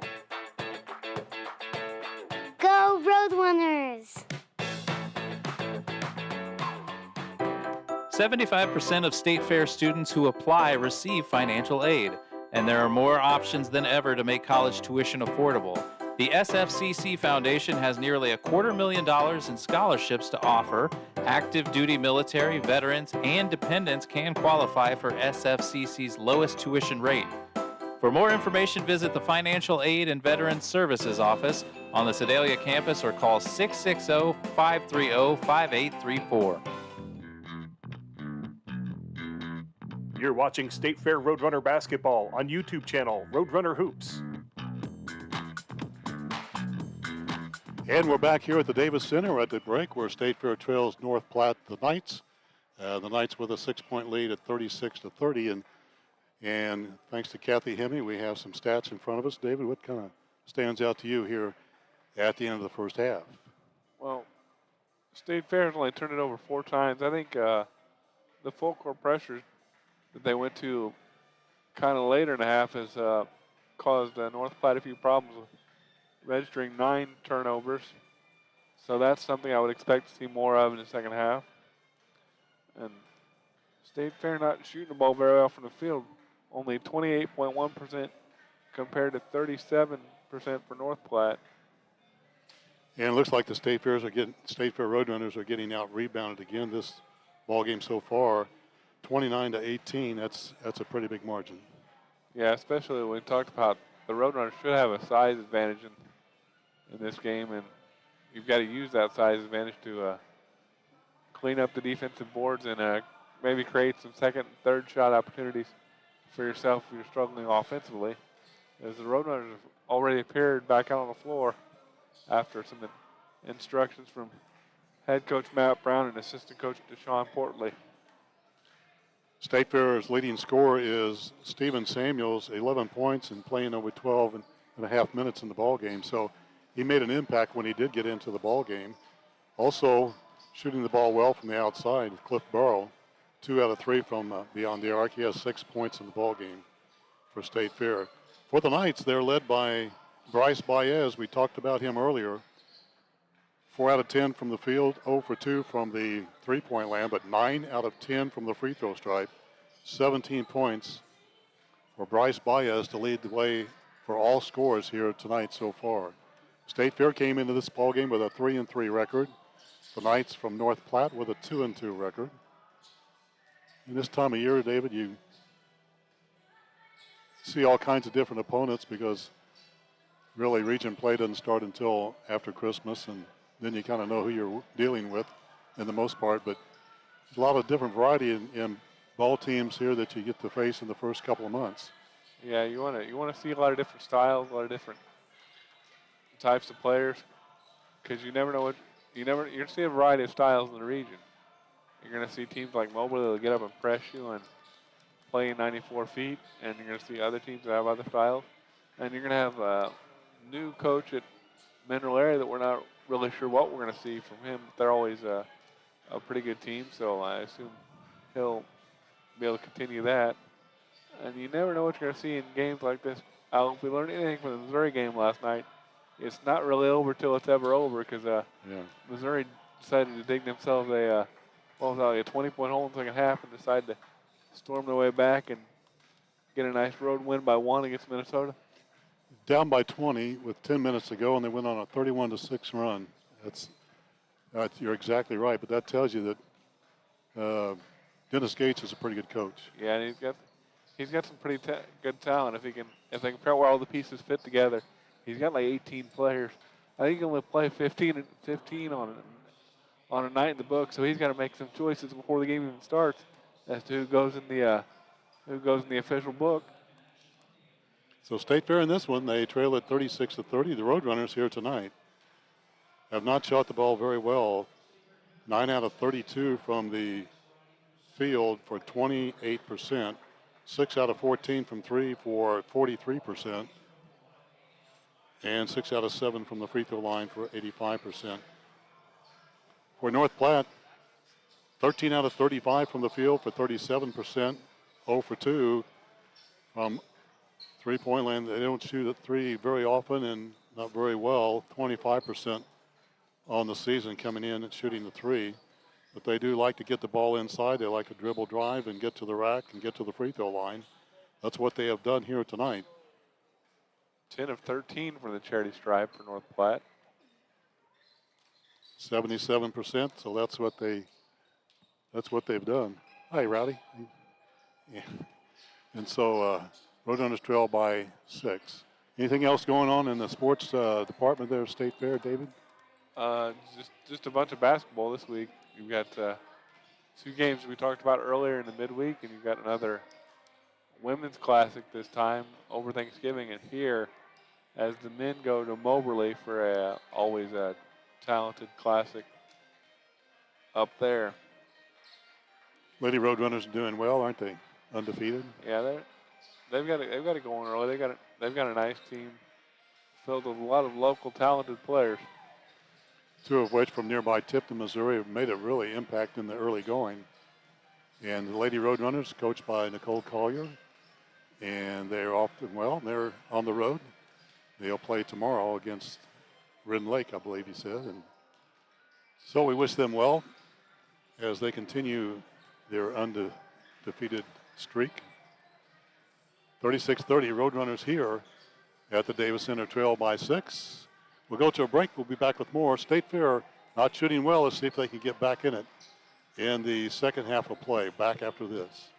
Go Roadrunners!
75% of State Fair students who apply receive financial aid, and there are more options than ever to make college tuition affordable. The SFCC Foundation has nearly $250,000 in scholarships to offer. Active duty military, veterans, and dependents can qualify for SFCC's lowest tuition rate. For more information, visit the Financial Aid and Veterans Services Office on the Sedalia campus or call 660-530-5834.
You're watching State Fair Roadrunner basketball on YouTube channel Roadrunner Hoops.
And we're back here at the Davis Center. We're at the break where State Fair trails North Platte the Knights. The Knights with a 6-point lead at 36-30. And And thanks to Kathy Hemme, we have some stats in front of us. David, what kind of stands out to you here at the end of the first half?
Well, State Fair has only turned it over 4 times. I think the full court pressures that they went to kind of later in the half has caused North Platte a few problems with registering 9 turnovers. So that's something I would expect to see more of in the second half. And State Fair not shooting the ball very well from the field. Only 28.1% compared to 37% for North Platte.
And it looks like the State Fair Roadrunners are getting out rebounded again this ball game so far, 29-18. That's a pretty big margin.
Yeah, especially when we talked about the Roadrunners should have a size advantage in this game, and you've got to use that size advantage to clean up the defensive boards and maybe create some second and third shot opportunities for yourself if you're struggling offensively. As the Roadrunners have already appeared back out on the floor after some instructions from head coach Matt Brown and assistant coach Deshaun Portley.
State Fair's leading scorer is Steven Samuels, 11 points and playing over 12 and a half minutes in the ball game. So he made an impact when he did get into the ball game. Also shooting the ball well from the outside, Cliff Burrow, 2 out of 3 from beyond the arc. He has 6 points in the ball game for State Fair. For the Knights, they're led by Bryce Baez. We talked about him earlier. 4 out of 10 from the field, 0 for 2 from the three-point land, but 9 out of 10 from the free throw stripe. 17 points for Bryce Baez to lead the way for all scores here tonight so far. State Fair came into this ball game with a 3-3 record. The Knights from North Platte with a 2-2 record. In this time of year, David, you see all kinds of different opponents because really region play doesn't start until after Christmas, and then you kind of know who you're dealing with in the most part. But there's a lot of different variety in ball teams here that you get to face in the first couple of months.
Yeah, you want to see a lot of different styles, a lot of different types of players, because you never know what you're gonna see a variety of styles in the region. You're gonna see teams like Mobley that'll get up and press you and play 94 feet, and you're gonna see other teams that have other styles, and you're gonna have a new coach at Mineral Area that we're not really sure what we're gonna see from him. They're always a pretty good team, so I assume he'll be able to continue that. And you never know what you're going to see in games like this. If we learned anything from the Missouri game last night, it's not really over till it's ever over because Missouri decided to dig themselves a 20-point hole in the second half and decided to storm their way back and get a nice road win by 1 against Minnesota.
Down by 20 with 10 minutes to go, and they went on a 31-6 run. You're exactly right, but that tells you that Dennis Gates is a pretty good coach.
Yeah, and he's got some pretty good talent. If they can figure out where all the pieces fit together, he's got like 18 players. I think he can only play 15 on a night in the book, so he's got to make some choices before the game even starts as to who goes in the official book.
So State Fair in this one, they trail at 36-30. The Roadrunners here tonight have not shot the ball very well. 9 out of 32 from the field for 28%. 6 out of 14 from 3 for 43%. And 6 out of 7 from the free throw line for 85%. For North Platte, 13 out of 35 from the field for 37%. 0 for 2 from three-point land. They don't shoot at 3 very often and not very well. 25% on the season coming in and shooting the 3. But they do like to get the ball inside. They like to dribble drive and get to the rack and get to the free throw line. That's what they have done here tonight.
10 of 13 for the charity stripe for North Platte.
77%, so that's what they've done. Hi, Rowdy. Yeah. And so Roadrunners trail by 6. Anything else going on in the sports department there at State Fair, David?
Just a bunch of basketball this week. You've got 2 games we talked about earlier in the midweek, and you've got another women's classic this time over Thanksgiving. And here, as the men go to Moberly for always a talented classic up there.
Lady Roadrunners are doing well, aren't they? Undefeated.
Yeah, they've got to go on early. They've got a nice team filled with a lot of local talented players.
Two of which from nearby Tipton, Missouri, have made a really impact in the early going. And the Lady Roadrunners, coached by Nicole Collier, and they're they're on the road. They'll play tomorrow against Ridden Lake, I believe he said. And so we wish them well as they continue their undefeated streak. 36-30, Roadrunners here at the Davis Center, trail by 6. We'll go to a break. We'll be back with more. State Fair not shooting well. Let's see if they can get back in it in the second half of play. Back after this.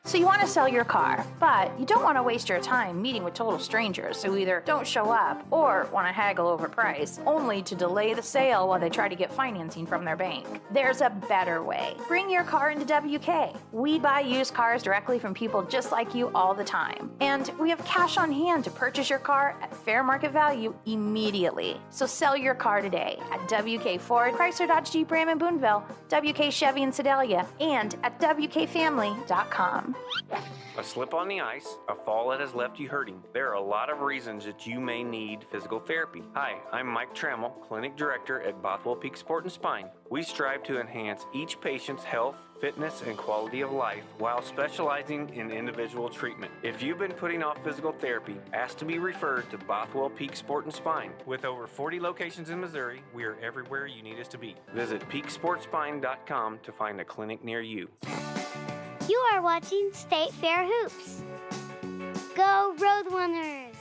So you want to sell your car, but you don't want to waste your time meeting with total strangers who either don't show up or want to haggle over price, only to delay the sale while they try to get financing from their bank. There's a better way. Bring your car into WK. We buy used cars directly from people just like you all the time. And we have cash on hand to purchase your car at fair market value immediately. So sell your car today at WK Ford, Chrysler Dodge Jeep Ram in Boonville, WK Chevy in Sedalia, and at WKFamily.com.
A slip on the ice, a fall that has left you hurting. There are a lot of reasons that you may need physical therapy. Hi, I'm Mike Trammell, Clinic Director at Bothwell Peak Sport and Spine. We strive to enhance each patient's health, fitness, and quality of life while specializing in individual treatment. If you've been putting off physical therapy, ask to be referred to Bothwell Peak Sport and Spine. With over 40 locations in Missouri, we are everywhere you need us to be. Visit peaksportspine.com to find a clinic near you.
You are watching State Fair Hoops. Go Roadrunners!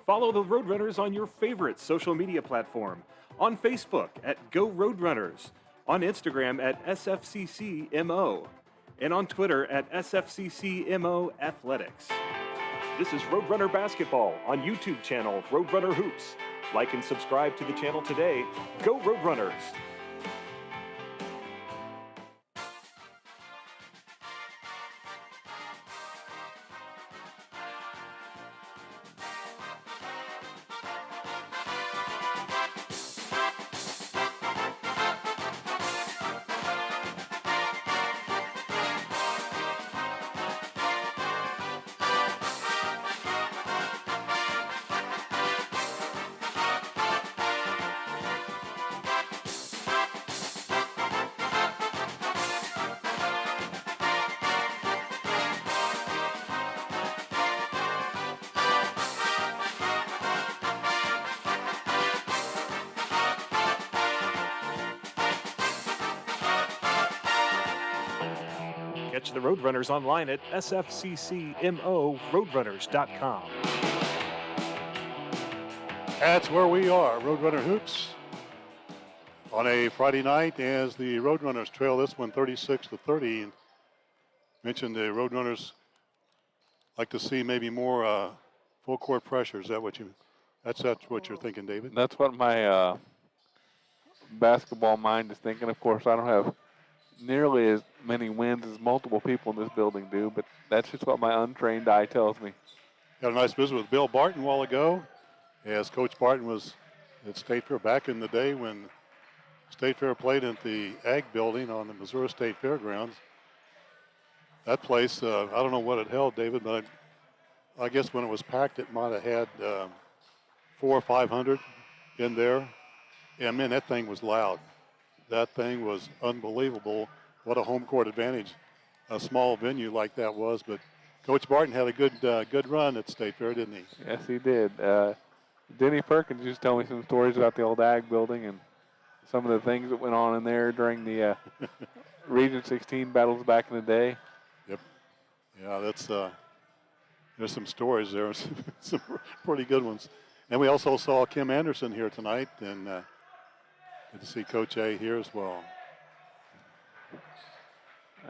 Follow the Roadrunners on your favorite social media platform. On Facebook at Go Roadrunners, on Instagram at SFCCMO, and on Twitter at SFCCMO Athletics. This is Roadrunner Basketball on YouTube channel Roadrunner Hoops. Like and subscribe to the channel today. Go Roadrunners! Catch the Roadrunners online at sfccmoroadrunners.com.
That's where we are, Roadrunner Hoops. On a Friday night as the Roadrunners trail this one 36-30. Mentioned the Roadrunners like to see maybe more full court pressure. Is that what that's what you're thinking, David?
That's what my basketball mind is thinking. Of course, I don't have nearly as many wins as multiple people in this building do, but that's just what my untrained eye tells me.
Got a nice visit with Bill Barton a while ago, as Coach Barton was at State Fair back in the day when State Fair played at the Ag Building on the Missouri State Fairgrounds. That place, I don't know what it held, David, but I guess when it was packed, it might have had 400 or 500 in there. Yeah, man, that thing was loud. That thing was unbelievable. What a home court advantage a small venue like that was. But Coach Barton had a good run at State Fair, didn't he?
Yes, he did. Denny Perkins used to tell me some stories about the old Ag Building and some of the things that went on in there during the Region 16 battles back in the day.
Yep. Yeah, there's some stories there, some pretty good ones. And we also saw Kim Anderson here tonight, and good to see Coach A here as well.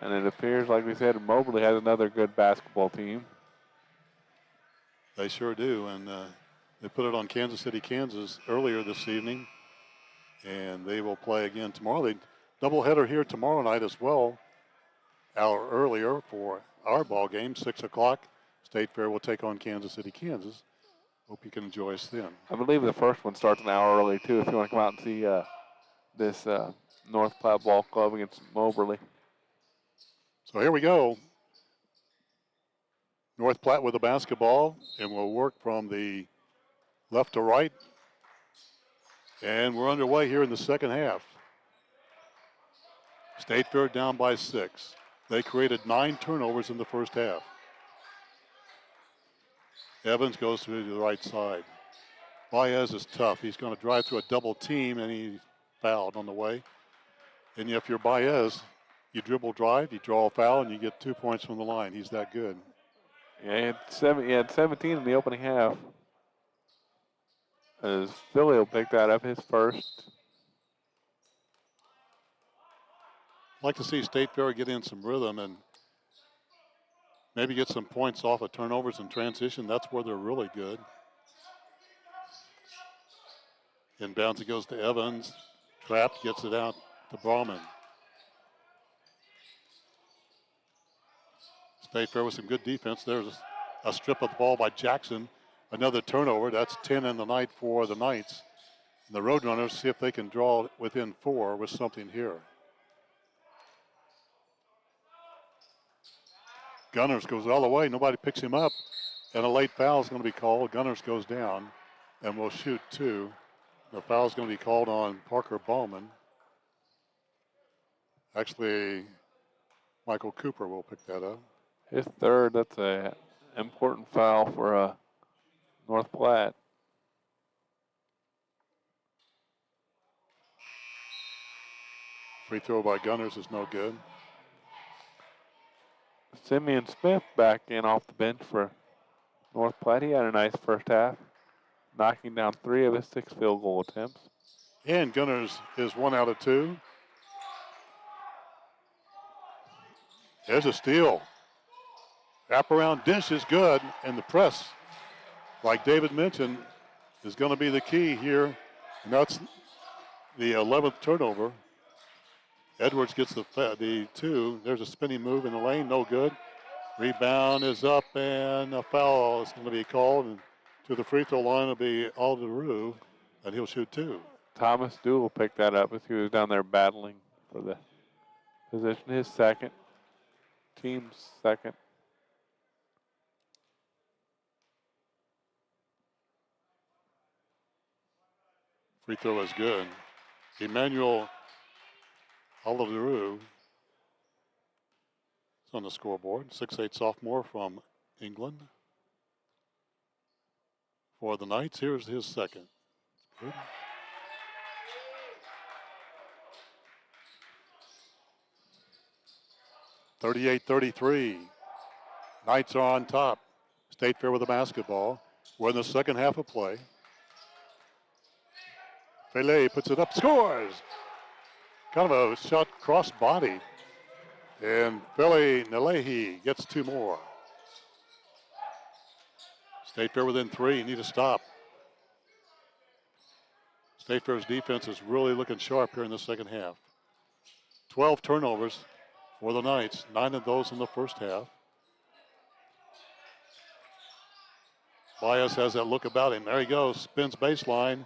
And it appears, like we said, Moberly has another good basketball team.
They sure do, and they put it on Kansas City, Kansas earlier this evening, and they will play again tomorrow. They doubleheader here tomorrow night as well, hour earlier for our ball game, 6 o'clock. State Fair will take on Kansas City, Kansas. Hope you can enjoy us then.
I believe the first one starts an hour early, too, if you want to come out and see this North Platte Ball Club against Moberly.
So here we go. North Platte with the basketball, and we'll work from the left to right. And we're underway here in the second half. State Fair down by 6. They created 9 turnovers in the first half. Evans goes to the right side. Baez is tough. He's going to drive through a double team, and he fouled on the way. And if you're Baez, you dribble drive, you draw a foul, and you get 2 points from the line. He's that good.
Yeah, he had 17 in the opening half. As Philly will pick that up, his first.
I'd like to see State Fair get in some rhythm and maybe get some points off of turnovers and transition. That's where they're really good. Inbounds, it goes to Evans. Trapped, gets it out to Brahman. State Fair with some good defense. There's a strip of the ball by Jackson. Another turnover. That's 10 in the night for the Knights. And the Roadrunners see if they can draw within 4 with something here. Gunners goes all the way. Nobody picks him up. And a late foul is going to be called. Gunners goes down and will shoot 2. The foul is going to be called on Parker Ballman. Actually, Michael Cooper will pick that up.
His third. That's an important foul for North Platte.
Free throw by Gunners is no good.
Simeon Smith back in off the bench for North Platte. He had a nice first half, knocking down 3 of his 6 field goal attempts.
And Gunners is 1 out of 2. There's a steal. Wraparound dish is good, and the press, like David mentioned, is going to be the key here. And that's the 11th turnover. Edwards gets the 2. There's a spinning move in the lane, no good. Rebound is up, and a foul is going to be called. And to the free throw line will be Alderu, and he'll shoot 2.
Thomas Dew will pick that up as he was down there battling for the position. His second, team's second.
Free throw is good. Emmanuel Alderu is on the scoreboard. 6'8" sophomore from England. For the Knights, here's his second. Good. (38-33). Knights are on top. State Fair with the basketball. We're in the second half of play. Pele puts it up, scores! Kind of a shot cross body. And Pele Nalehi gets 2 more. State Fair within 3, need a stop. State Fair's defense is really looking sharp here in the second half. 12 turnovers for the Knights, 9 of those in the first half. Baez has that look about him. There he goes, spins baseline.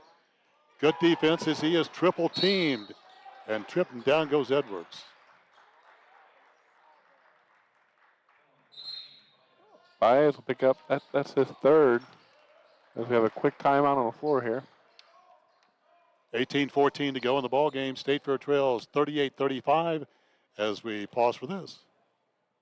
Good defense as he is triple teamed. And tripped and down goes Edwards.
Baez will pick up, that's his third. As we have a quick timeout on the floor here.
18-14 to go in the ball game. State Fair trails 38-35 as we pause for this.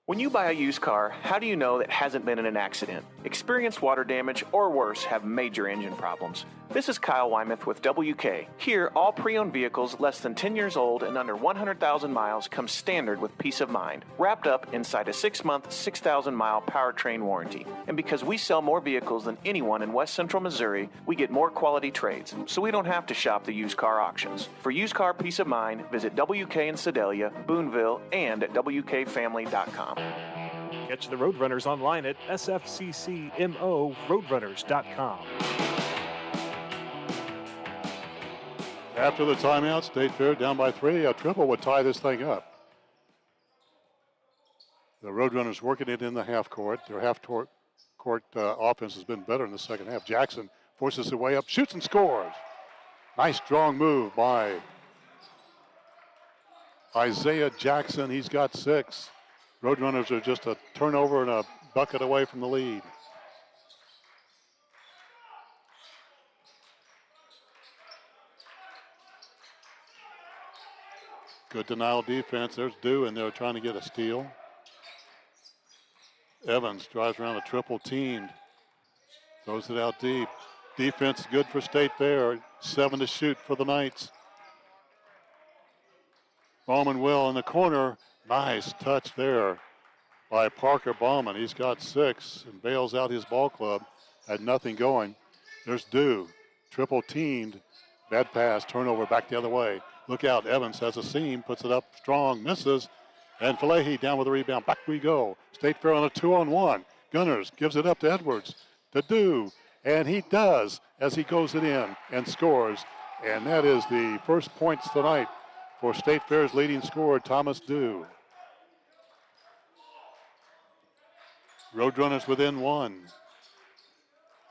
When you buy a used car, how do you know that it hasn't been in an accident, experienced water damage, or worse, have major engine problems? This is Kyle Wymuth with WK. Here, all pre-owned vehicles less than 10 years old and under 100,000 miles come standard with peace of mind, wrapped up inside a 6-month, 6,000-mile powertrain warranty. And because we sell more vehicles than anyone in West Central Missouri, we get more quality trades, so we don't have to shop the used car auctions. For used car peace of mind, visit WK in Sedalia, Boonville, and at WKFamily.com.
Catch the Roadrunners online at SFCCMORoadrunners.com.
After the timeout, State Fair down by 3. A triple would tie this thing up. The Roadrunners working it in the half court. Their half court offense has been better in the second half. Jackson forces it way up, shoots and scores. Nice strong move by Isaiah Jackson. He's got 6. Roadrunners are just a turnover and a bucket away from the lead. Good denial defense. There's Dew in there trying to get a steal. Evans drives around a triple teamed. Throws it out deep. Defense good for State Fair. 7 to shoot for the Knights. Bauman will in the corner. Nice touch there by Parker Bauman. He's got 6 and bails out his ball club. Had nothing going. There's Dew. Triple teamed. Bad pass. Turnover back the other way. Look out. Evans has a seam. Puts it up strong. Misses. And Falahy down with the rebound. Back we go. State Fair on a 2-on-1. Gunners gives it up to Edwards. To Dew. And he does as he goes it in and scores. And that is the first points tonight for State Fair's leading scorer, Thomas Dew. Roadrunners within 1.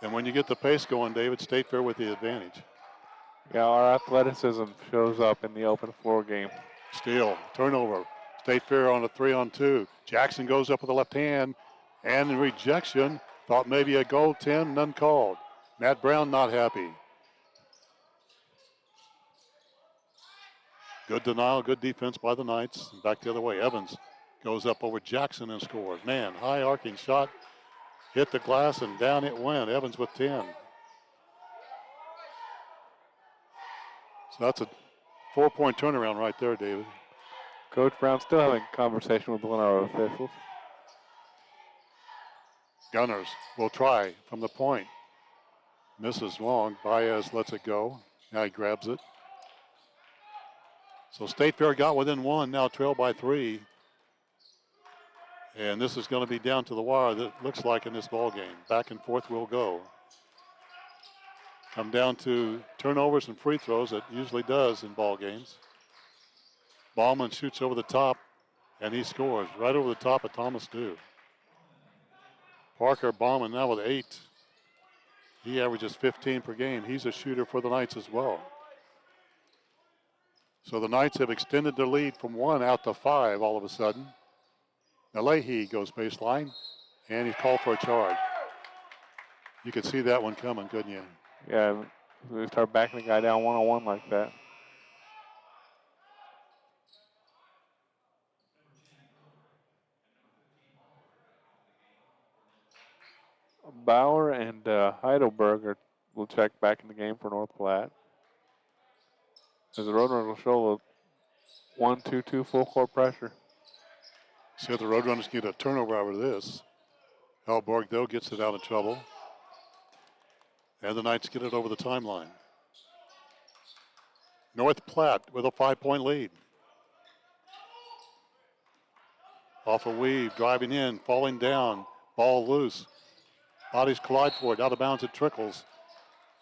And when you get the pace going, David, State Fair with the advantage.
Yeah, our athleticism shows up in the open floor game.
Steal, turnover. State Fair on a 3-on-2. Jackson goes up with the left hand and in rejection. Thought maybe a goal, Tim, none called. Matt Brown not happy. Good denial, good defense by the Knights. And back the other way, Evans goes up over Jackson and scores. Man, high arcing shot. Hit the glass and down it went. Evans with 10. So that's a 4-point turnaround right there, David.
Coach Brown still having a conversation with one of our officials.
Gunners will try from the point. Misses long. Baez lets it go. Now he grabs it. So State Fair got within 1, now trailed by 3. And this is going to be down to the wire, that looks like in this ball game. Back and forth we'll go. Come down to turnovers and free throws. It usually does in ball games. Bauman shoots over the top, and he scores right over the top of Thomas Dew. Parker Bauman now with 8. He averages 15 per game. He's a shooter for the Knights as well. So the Knights have extended their lead from 1 out to 5 all of a sudden. Now Leahy goes baseline, and he's called for a charge. You could see that one coming, couldn't you?
Yeah, we start backing the guy down one-on-one like that. Bauer and Heidelberg will check back in the game for North Platte. As the Roadrunners will show a 1-2-2 full court pressure.
See if the Roadrunners get a turnover out of this. Heidelberg, though, gets it out of trouble. And the Knights get it over the timeline. North Platte with a 5-point lead. Off a weave, driving in, falling down, ball loose. Bodies collide for it, out of bounds it trickles.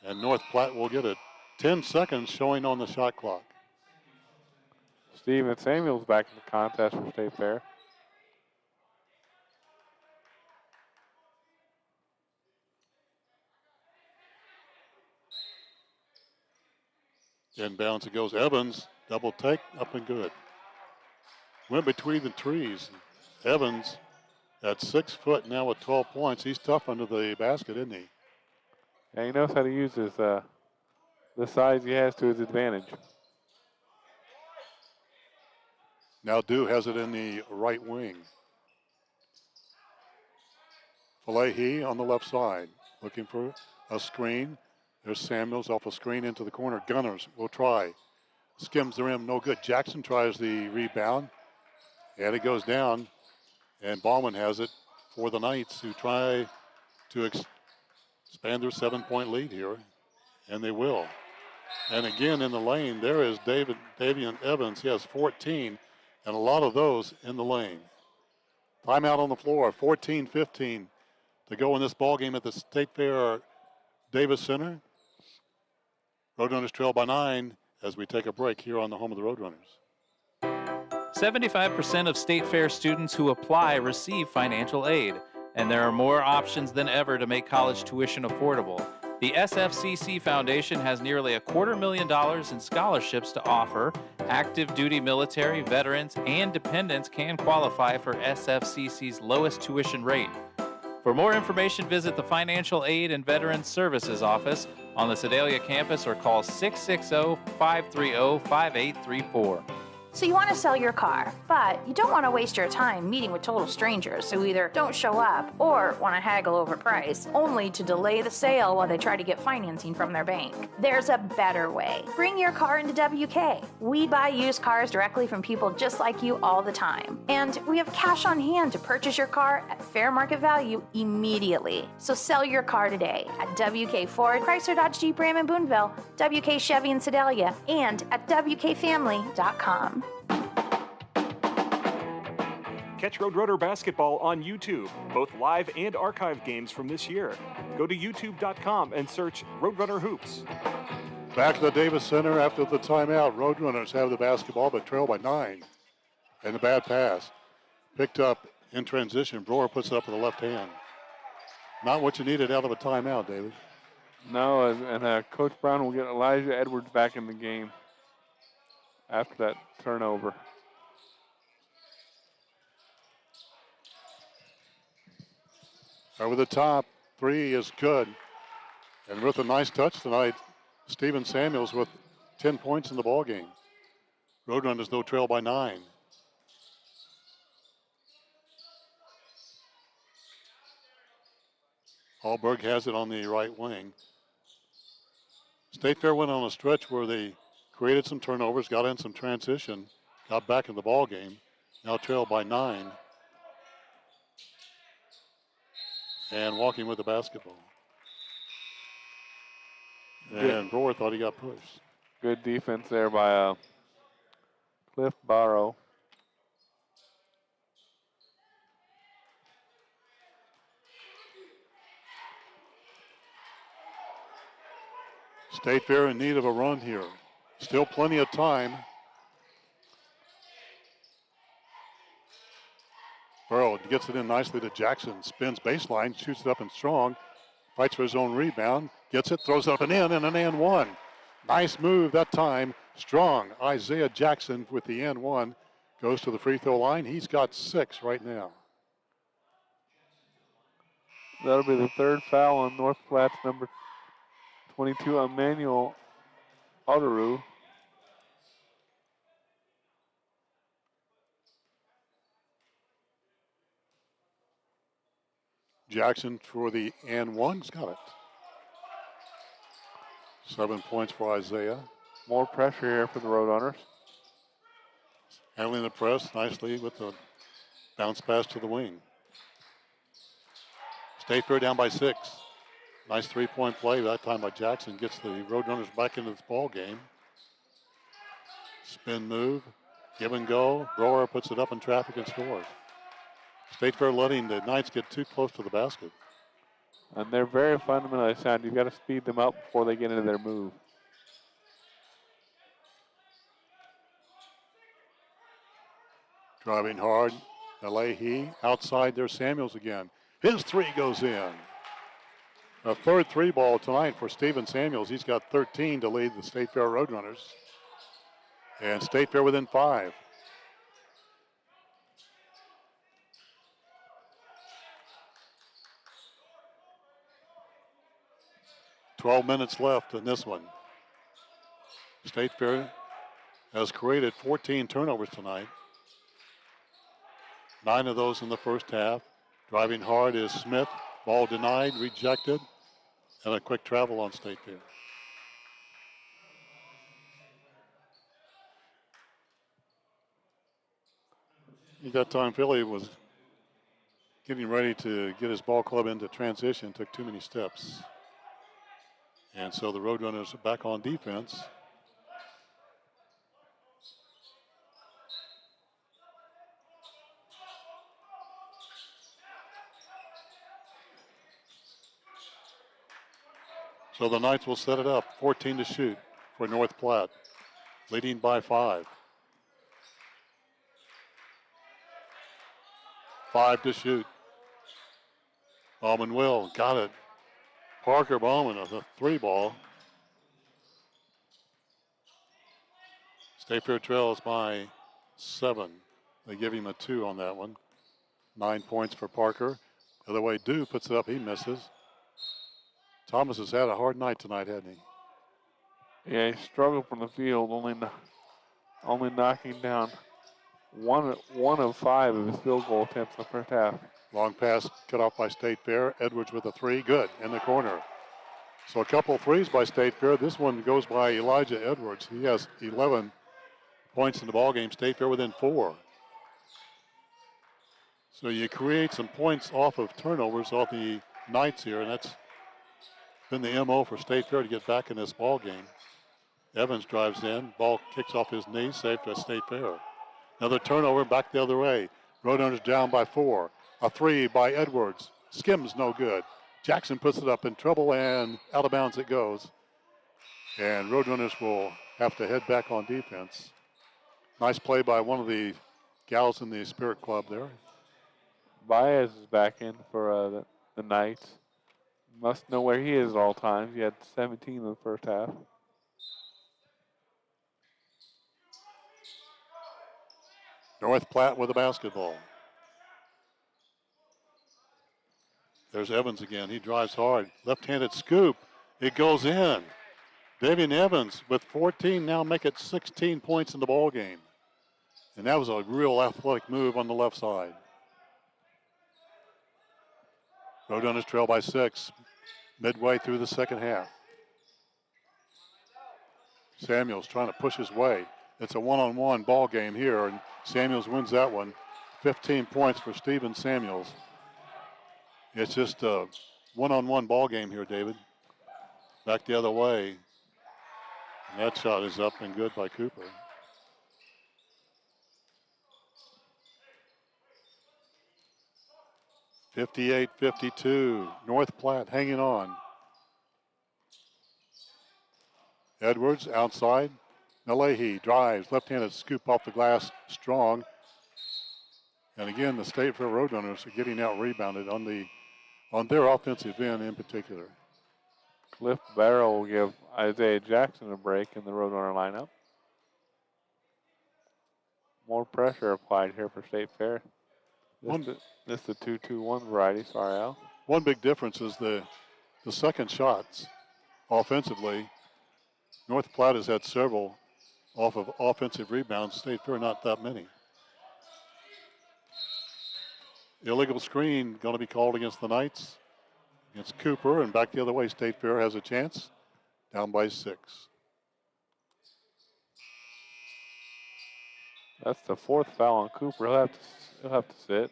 And North Platte will get it. 10 seconds showing on the shot clock.
Steven Samuels back in the contest for State Fair.
Inbounds it goes. Evans, double take, up and good. Went between the trees. Evans at 6 foot now with 12 points. He's tough under the basket, isn't he?
Yeah, he knows how to use his the size he has to his advantage.
Now Dew has it in the right wing. Falahy on the left side, looking for a screen. There's Samuels off a screen into the corner. Gunners will try. Skims the rim, no good. Jackson tries the rebound, and it goes down. And Bauman has it for the Knights, who try to expand their 7-point lead here, and they will. And again in the lane, there is Davian Evans. He has 14, and a lot of those in the lane. Timeout on the floor, 14-15 to go in this ball game at the State Fair Davis Center. Roadrunners trail by 9 as we take a break here on the home of the Roadrunners.
75% of State Fair students who apply receive financial aid, and there are more options than ever to make college tuition affordable. The SFCC Foundation has nearly $250,000 in scholarships to offer. Active duty military, veterans, and dependents can qualify for SFCC's lowest tuition rate. For more information, visit the Financial Aid and Veterans Services Office on the Sedalia campus or call 660-530-5834.
So you want to sell your car, but you don't want to waste your time meeting with total strangers who either don't show up or want to haggle over price, only to delay the sale while they try to get financing from their bank. There's a better way. Bring your car into WK. We buy used cars directly from people just like you all the time. And we have cash on hand to purchase your car at fair market value immediately. So sell your car today at WK Ford, Chrysler Dodge Jeep Ram in Boonville, WK Chevy in Sedalia, and at WKFamily.com.
Catch Roadrunner basketball on YouTube, both live and archive games from this year. Go to youtube.com and search Roadrunner Hoops.
Back to the Davis Center after the timeout. Roadrunners have the basketball but trail by 9. And a bad pass. Picked up in transition. Brewer puts it up with the left hand. Not what you needed out of a timeout, David.
No, and Coach Brown will get Elijah Edwards back in the game after that turnover.
Over the top, 3 is good. And with a nice touch tonight, Steven Samuels with 10 points in the ball game. Roadrunners no trail by 9. Hallberg has it on the right wing. State Fair went on a stretch where they created some turnovers, got in some transition, got back in the ball game. Now trailed by 9. And walking with the basketball. And Brewer thought he got pushed.
Good defense there by Cliff Barrow.
State Fair in need of a run here. Still plenty of time. Burrow gets it in nicely to Jackson. Spins baseline, shoots it up and strong. Fights for his own rebound. Gets it, throws it up and in, and an and one. Nice move that time. Strong. Isaiah Jackson with the and one. Goes to the free throw line. He's got 6 right now.
That'll be the third foul on North Platte, number 22, Emmanuel Otteru.
Jackson for the and one's got it. 7 points for Isaiah.
More pressure here for the Roadrunners.
Handling the press nicely with the bounce pass to the wing. State Fair down by 6. Nice 3-point play that time by Jackson. Gets the Roadrunners back into this ball game. Spin move, give and go. Brewer puts it up in traffic and scores. State Fair letting the Knights get too close to the basket.
And they're very fundamentally sound. You've got to speed them up before they get into their move.
Driving hard, Alehi outside there, Samuels again. His 3 goes in. A third 3 ball tonight for Steven Samuels. He's got 13 to lead the State Fair Roadrunners. And State Fair within 5. $12 minutes left in this one. State Fair has created 14 turnovers tonight. 9 of those in the first half. Driving hard is Smith. Ball denied, rejected, and a quick travel on State Fair. At that time, Philly was getting ready to get his ball club into transition, took too many steps. And so the Roadrunners are back on defense. So the Knights will set it up, 14 to shoot for North Platte, leading by 5. 5 to shoot. Ballman will, got it. Parker Ballman with a 3 ball. State Fair trails by 7. They give him a 2 on that one. 9 points for Parker. The other way, Dew puts it up. He misses. Thomas has had a hard night tonight, hasn't he?
Yeah, he struggled from the field, only knocking down one of 5 of his field goal attempts in the first half.
Long pass cut off by State Fair. Edwards with a 3. Good. In the corner. So a couple threes by State Fair. This one goes by Elijah Edwards. He has 11 points in the ballgame. State Fair within 4. So you create some points off of turnovers off the Knights here, and that's been the MO for State Fair to get back in this ball game. Evans drives in. Ball kicks off his knee. Saved by State Fair. Another turnover back the other way. Roadrunners down by 4. A 3 by Edwards. Skims no good. Jackson puts it up in trouble and out of bounds it goes. And Roadrunners will have to head back on defense. Nice play by one of the gals in the Spirit Club there.
Baez is back in for the Knights. Must know where he is at all times. He had 17 in the first half.
North Platte with the basketball. There's Evans again. He drives hard. Left-handed scoop. It goes in. Davian Evans with 14 now make it 16 points in the ball game. And that was a real athletic move on the left side. Roadrunners trail by 6 midway through the second half. Samuels trying to push his way. It's a one-on-one ball game here, and Samuels wins that one. 15 points for Steven Samuels. It's just a one-on-one ball game here, David. Back the other way. And that shot is up and good by Cooper. (58-52). North Platte hanging on. Edwards outside. Nalehi drives. Left-handed scoop off the glass. Strong. And again, the State Fair Roadrunners are getting out-rebounded on their offensive end in particular.
Cliff Barrow will give Isaiah Jackson a break in the Roadrunner lineup. More pressure applied here for State Fair. This is the 2-2-1 variety. Sorry, Al.
One big difference is the second shots offensively. North Platte has had several off of offensive rebounds. State Fair not that many. Illegal screen going to be called against the Knights. Against Cooper, and back the other way. State Fair has a chance. Down by 6.
That's the 4th foul on Cooper. He'll have to sit.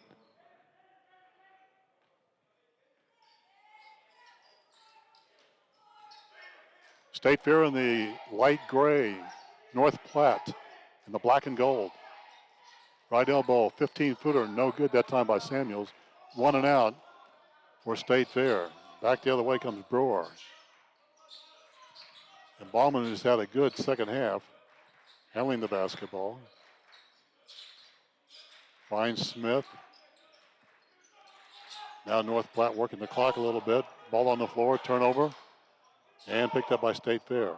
State Fair in the light gray. North Platte in the black and gold. Right elbow, 15-footer, no good that time by Samuels. 1 and out for State Fair. Back the other way comes Brewer. And Bauman has had a good second half handling the basketball. Finds Smith. Now North Platte working the clock a little bit. Ball on the floor, turnover, and picked up by State Fair.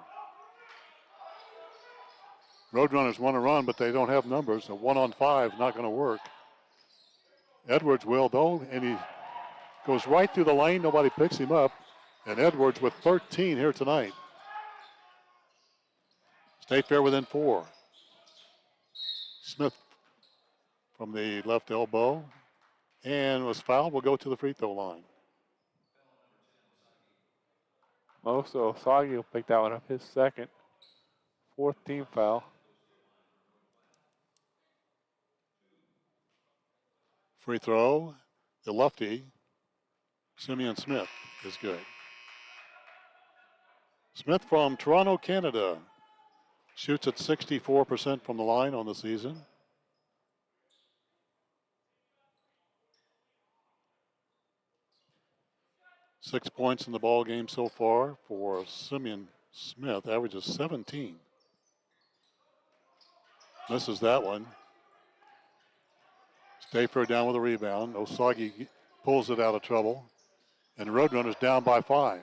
Roadrunners want to run, but they don't have numbers. A 1-on-5 not going to work. Edwards will, though, and he goes right through the lane. Nobody picks him up. And Edwards with 13 here tonight. State Fair within 4. Smith from the left elbow and was fouled. Will go to the free throw line.
Moso Osagi will pick that one up, his second. 4th team foul.
Free throw, the lefty, Simeon Smith, is good. Smith from Toronto, Canada, shoots at 64% from the line on the season. Six points in the ball game so far for Simeon Smith, averages 17. Misses that one. State Fair down with a rebound. Osagi pulls it out of trouble. And the Roadrunners down by 5.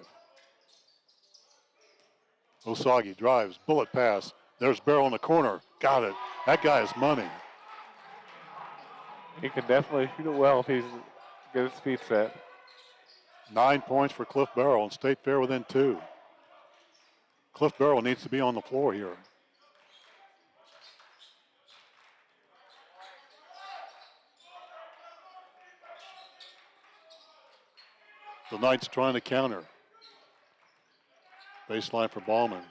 Osagi drives, bullet pass. There's Barrow in the corner. Got it. That guy is money.
He can definitely shoot it well if he's get his feet set.
9 points for Cliff Barrow, and State Fair within 2. Cliff Barrow needs to be on the floor here. The Knights trying to counter. Baseline for Ballman.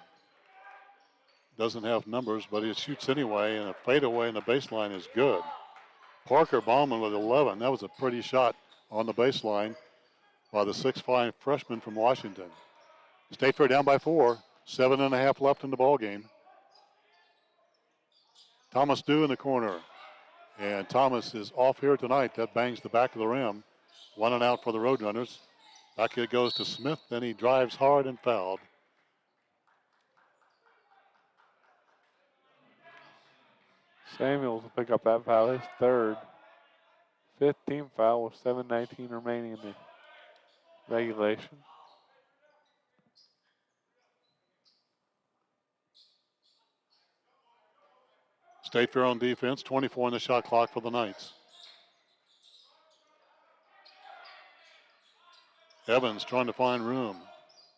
Doesn't have numbers, but he shoots anyway, and a fadeaway in the baseline is good. Parker Ballman with 11. That was a pretty shot on the baseline by the 6'5" freshman from Washington. State Fair down by 4. 7.5 left in the ball game. Thomas Dew in the corner. And Thomas is off here tonight. That bangs the back of the rim. 1 and out for the Roadrunners. Back it goes to Smith. Then he drives hard and fouled.
Samuels will pick up that foul, his third. 5th team foul with 7:19 remaining in the regulation.
State Fair on defense, 24 on the shot clock for the Knights. Evans trying to find room.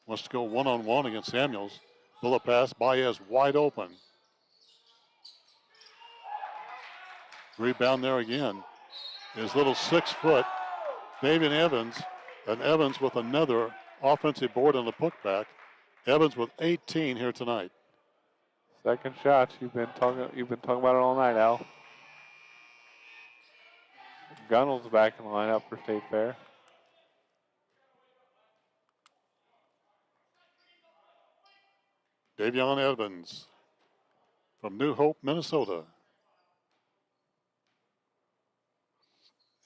Wants to go one-on-one against Samuels. Bullet pass, Baez wide open. Rebound there again. His little 6-foot David Evans, and Evans with another offensive board on the putback. Evans with 18 here tonight.
Second shot. You've been talking about it all night, Al. Gunnell's back in the lineup for State Fair.
Davion Evans from New Hope, Minnesota.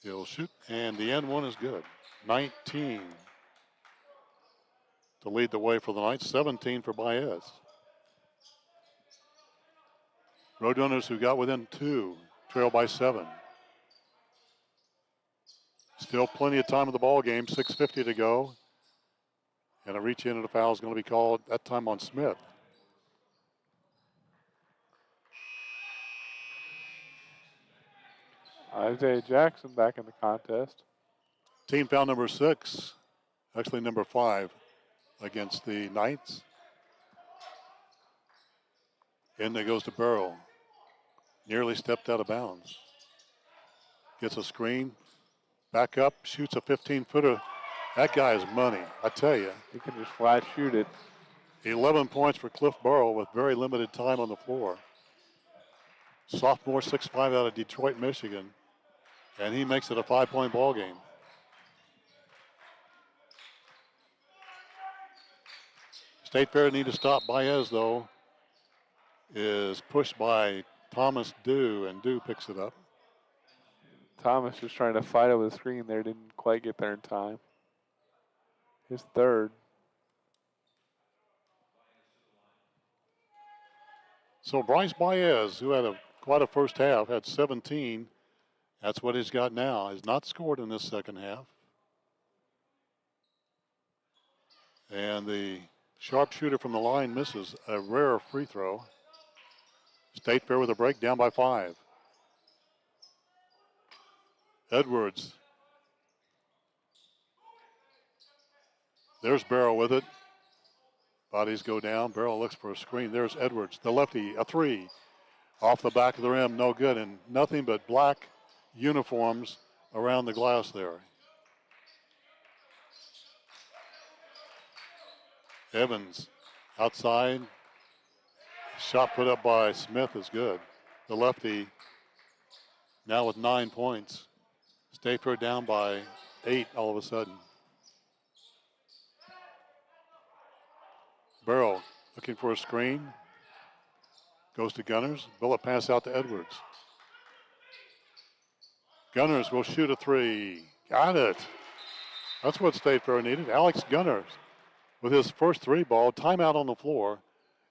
He'll shoot, and the end one is good. 19 to lead the way for the Knights, 17 for Baez. Roadrunners who got within 2, trail by 7. Still plenty of time in the ball game, 6:50 to go. And a reach in and a foul is going to be called, that time on Smith.
Isaiah Jackson back in the contest.
Team foul number 6, actually number 5 against the Knights. In there goes to Burrow. Nearly stepped out of bounds. Gets a screen. Back up, shoots a 15-footer. That guy is money, I tell you.
He can just flat shoot it.
11 points for Cliff Burrow with very limited time on the floor. Sophomore, 6'5" out of Detroit, Michigan. And he makes it a 5-point ball game. State Fair need to stop Baez, though. Is pushed by Thomas Dew, and Dew picks it up.
Thomas just trying to fight over the screen there. Didn't quite get there in time. His third.
So Bryce Baez, who had quite a first half, had 17. That's what he's got now. Has not scored in this second half. And the sharpshooter from the line misses a rare free throw. State Fair with a break, down by 5. Edwards. There's Barrow with it. Bodies go down. Barrow looks for a screen. There's Edwards, the lefty, a 3. Off the back of the rim, no good, and nothing but black uniforms around the glass there. Evans outside. Shot put up by Smith is good. The lefty now with 9 points. State Fair down by 8 all of a sudden. Burrow looking for a screen. Goes to Gunners. Bullet pass out to Edwards. Gunners will shoot a 3. Got it. That's what State Fair needed. Alex Gunners with his first 3 ball. Timeout on the floor.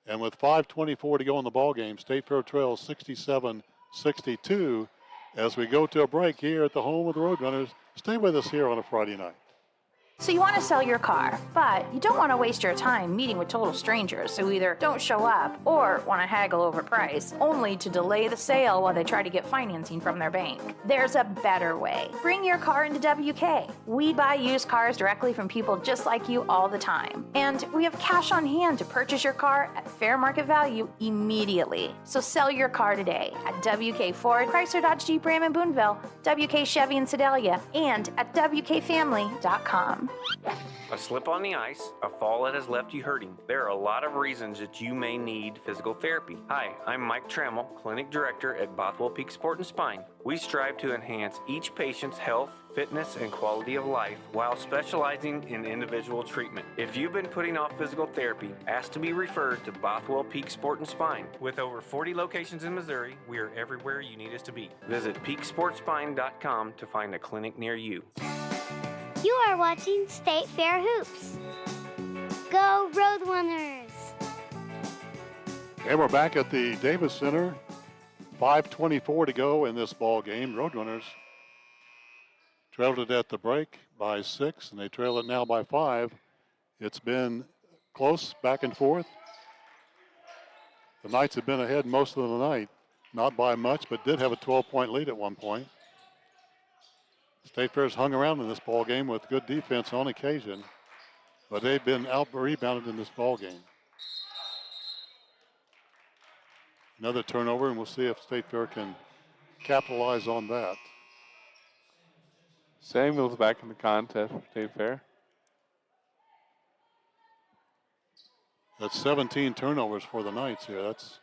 And with 5:24 to go in the ball game, State Fair trails 67-62 as we go to a break here at the home of the Roadrunners. Stay with us here on a Friday night.
So you want to sell your car, but you don't want to waste your time meeting with total strangers who either don't show up or want to haggle over price, only to delay the sale while they try to get financing from their bank. There's a better way. Bring your car into WK. We buy used cars directly from people just like you all the time. And we have cash on hand to purchase your car at fair market value immediately. So sell your car today at WK Ford, Chrysler Dodge Jeep Ram in Boonville, WK Chevy in Sedalia, and at WKFamily.com.
A slip on the ice, a fall that has left you hurting. There are a lot of reasons that you may need physical therapy. Hi, I'm Mike Trammell, Clinic Director at Bothwell Peak Sport and Spine. We strive to enhance each patient's health, fitness, and quality of life while specializing in individual treatment. If you've been putting off physical therapy, ask to be referred to Bothwell Peak Sport and Spine. With over 40 locations in Missouri, we are everywhere you need us to be. Visit peaksportspine.com to find a clinic near you.
You are watching State Fair Hoops. Go Roadrunners!
And we're back at the Davis Center. 5:24 to go in this ball game. Roadrunners trailed it at the break by 6, and they trail it now by 5. It's been close, back and forth. The Knights have been ahead most of the night, not by much, but did have a 12-point lead at one point. State Fair's hung around in this ball game with good defense on occasion, but they've been out-rebounded in this ball game. Another turnover, and we'll see if State Fair can capitalize on that.
Samuel's back in the contest for State Fair.
That's 17 turnovers for the Knights here. That's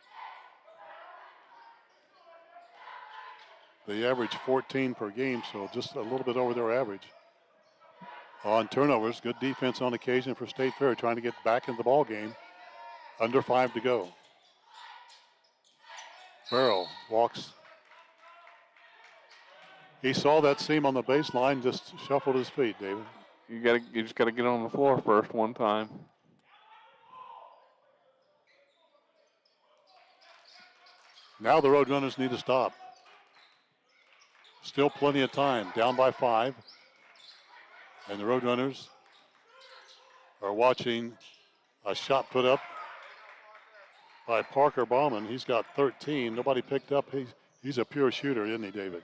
the average 14 per game, so just a little bit over their average. On turnovers, good defense on occasion for State Fair, trying to get back in the ball game. Under 5 to go. Farrell walks. He saw that seam on the baseline, just shuffled his feet, David.
You just gotta get on the floor first one time.
Now the Roadrunners need to stop. Still plenty of time, down by 5. And the Roadrunners are watching a shot put up by Parker Bauman. He's got 13. Nobody picked up. He's a pure shooter, isn't he, David?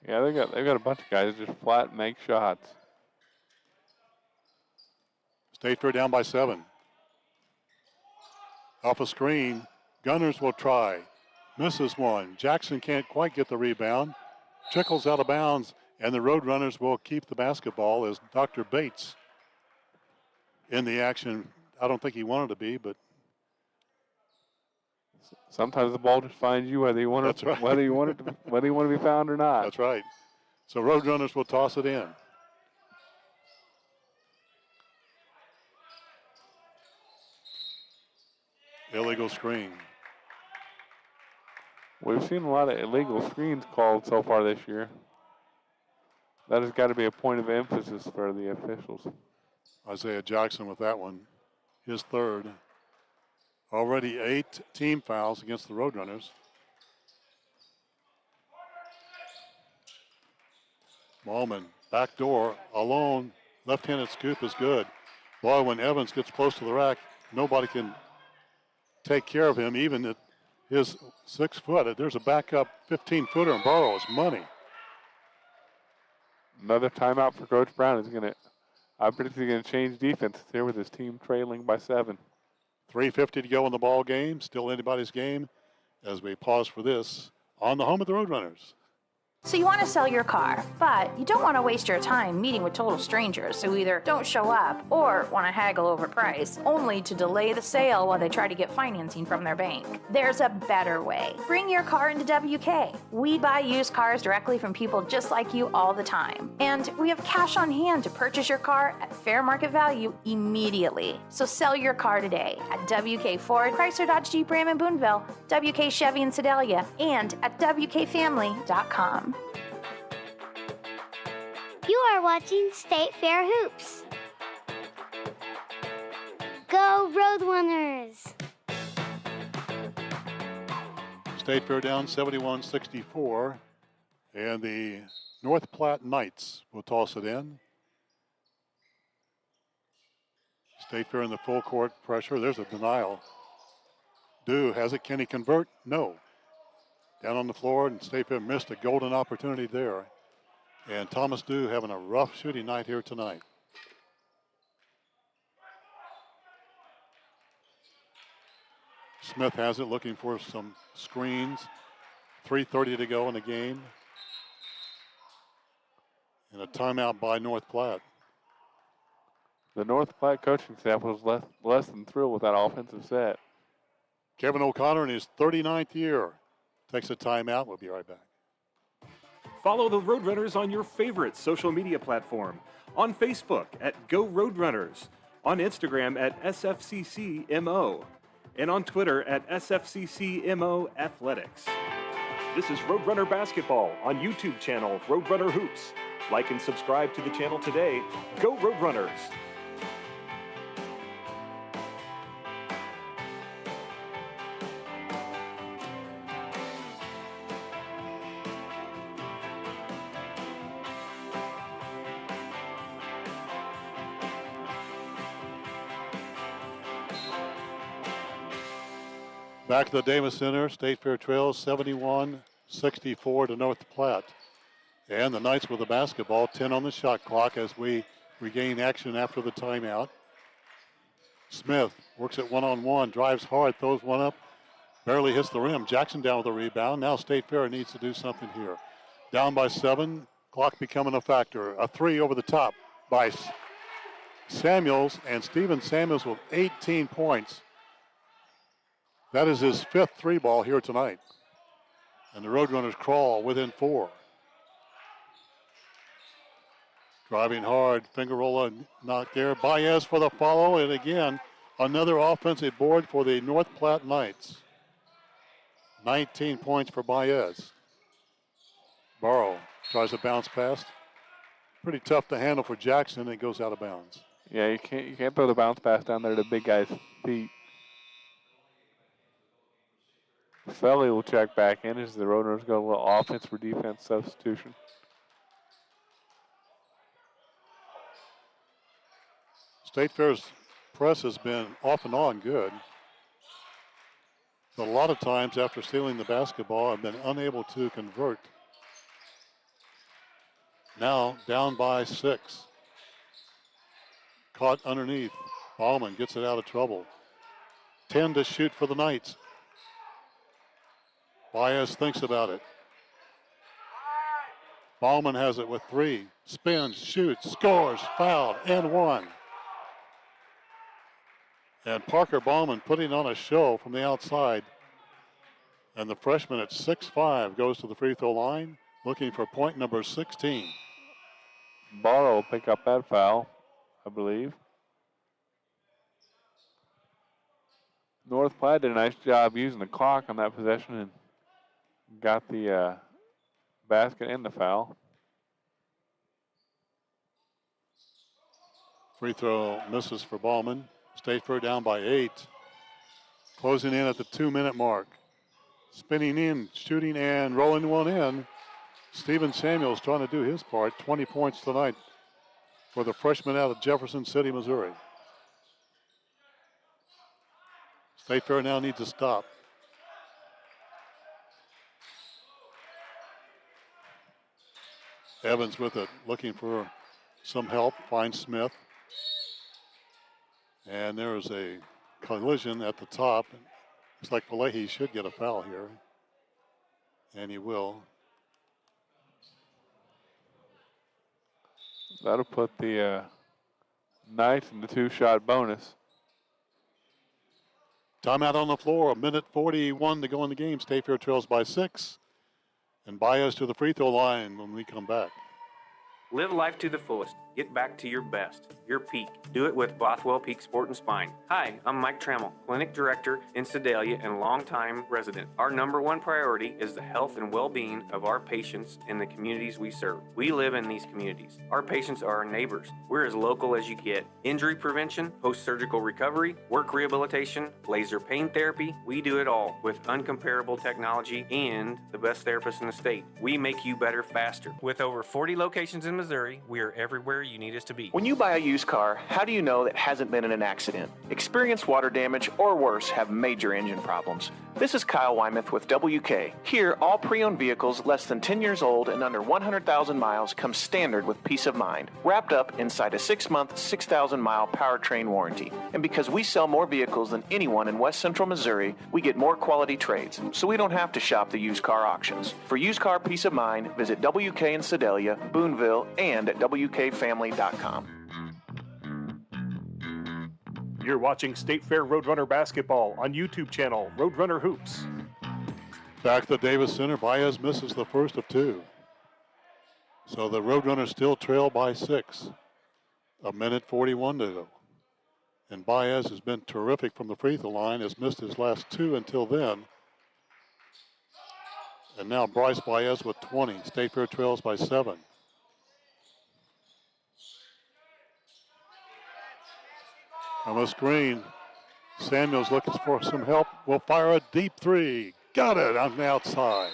Yeah, they've got a bunch of guys that just flat make shots.
State Fair down by 7. Off a screen, Gunners will try. Misses one. Jackson can't quite get the rebound. Trickles out of bounds, and the Roadrunners will keep the basketball as Dr. Bates in the action. I don't think he wanted to be, but
sometimes the ball just finds you whether you want it,
right.
whether you want to be found or not.
That's right. So Roadrunners will toss it in. Illegal screen.
We've seen a lot of illegal screens called so far this year. That has got to be a point of emphasis for the officials.
Isaiah Jackson with that one, his third. Already 8 team fouls against the Roadrunners. Ballman, back door, alone, left-handed scoop is good. Boy, when Evans gets close to the rack, nobody can take care of him, even at his 6 foot. There's a backup 15-footer, and Burrow is money.
Another timeout for Coach Brown. I predict he's going to change defense here with his team trailing by 7.
3:50 to go in the ball game. Still anybody's game as we pause for this on the home of the Roadrunners.
So you want to sell your car, but you don't want to waste your time meeting with total strangers who either don't show up or want to haggle over price, only to delay the sale while they try to get financing from their bank. There's a better way. Bring your car into WK. We buy used cars directly from people just like you all the time. And we have cash on hand to purchase your car at fair market value immediately. So sell your car today at WK Ford, Chrysler Dodge Jeep Ram in Boonville, WK Chevy in Sedalia, and at WKFamily.com.
You are watching State Fair Hoops. Go Roadrunners!
State Fair down 71-64, and the North Platte Knights will toss it in. State Fair in the full court pressure. There's a denial. Dew has it. Can he convert? No. Down on the floor, and State Fair missed a golden opportunity there. And Thomas Dew having a rough shooting night here tonight. Smith has it, looking for some screens. 3:30 to go in the game. And a timeout by North Platte.
The North Platte coaching staff was less than thrilled with that offensive set.
Kevin O'Connor in his 39th year takes a timeout. We'll be right back.
Follow the Roadrunners on your favorite social media platform. On Facebook at Go Roadrunners, on Instagram at SFCCMO, and on Twitter at SFCCMO Athletics. This is Roadrunner Basketball on YouTube channel Roadrunner Hoops. Like and subscribe to the channel today. Go Roadrunners!
Back to the Davis Center, State Fair trails 71-64 to North Platte. And the Knights with the basketball, 10 on the shot clock as we regain action after the timeout. Smith works it one-on-one, drives hard, throws one up, barely hits the rim. Jackson down with the rebound. Now State Fair needs to do something here. Down by 7, clock becoming a factor. A three over the top by Samuels, and Steven Samuels with 18 points. That is his 5th three ball here tonight. And the Roadrunners crawl within 4. Driving hard, finger roller not there. Baez for the follow, and again, another offensive board for the North Platte Knights. 19 points for Baez. Barrow tries to bounce past. Pretty tough to handle for Jackson. It goes out of bounds.
Yeah, you can't throw the bounce pass down there to the big guy's feet. Felly will check back in as the Roadrunners go a little offense for defense substitution.
State Fair's press has been off and on good. But a lot of times after stealing the basketball, have been unable to convert. Now down by 6. Caught underneath. Ballman gets it out of trouble. 10 to shoot for the Knights. Baez thinks about it. Ballman has it with 3. Spins, shoots, scores, fouled, and 1. And Parker Ballman putting on a show from the outside. And the freshman at 6'5" goes to the free throw line, looking for point number 16.
Barrow will pick up that foul, I believe. North Platte did a nice job using the clock on that possession and got the basket and the foul.
Free throw misses for Ballman. State Fair down by 8. Closing in at the 2-minute mark. Spinning in, shooting, and rolling one in. Steven Samuels trying to do his part. 20 points tonight for the freshman out of Jefferson City, Missouri. State Fair now needs to stop. Evans with it, looking for some help, finds Smith. And there's a collision at the top. Looks like Valehi should get a foul here. And he will.
That'll put the Knights in the 2-shot bonus.
Timeout on the floor, 1:41 to go in the game. State Fair trails by 6. And Baez to the free throw line when we come back.
Live life to the fullest. Get back to your best, your peak. Do it with Bothwell Peak Sport and Spine. Hi, I'm Mike Trammell, Clinic Director in Sedalia and longtime resident. Our #1 priority is the health and well-being of our patients and the communities we serve. We live in these communities. Our patients are our neighbors. We're as local as you get. Injury prevention, post-surgical recovery, work rehabilitation, laser pain therapy. We do it all with uncomparable technology and the best therapists in the state. We make you better faster. With over 40 locations in Missouri, we are everywhere where you need us to be.
When you buy a used car, how do you know that hasn't been in an accident, experienced water damage, or worse, have major engine problems? This is Kyle Wymuth with WK. Here, all pre-owned vehicles less than 10 years old and under 100,000 miles come standard with peace of mind, wrapped up inside a 6-month, 6,000-mile powertrain warranty. And because we sell more vehicles than anyone in West Central Missouri, we get more quality trades, so we don't have to shop the used car auctions. For used car peace of mind, visit WK in Sedalia, Boonville, and at WKFamily.com.
You're watching State Fair Roadrunner basketball on YouTube channel Roadrunner Hoops.
Back to the Davis Center. Baez misses the first of two. So the Roadrunners still trail by 6. A minute 41 to go. And Baez has been terrific from the free throw line, has missed his last 2 until then. And now Bryce Baez with 20. State Fair trails by 7. On the screen, Samuels looking for some help. Will fire a deep 3. Got it on the outside.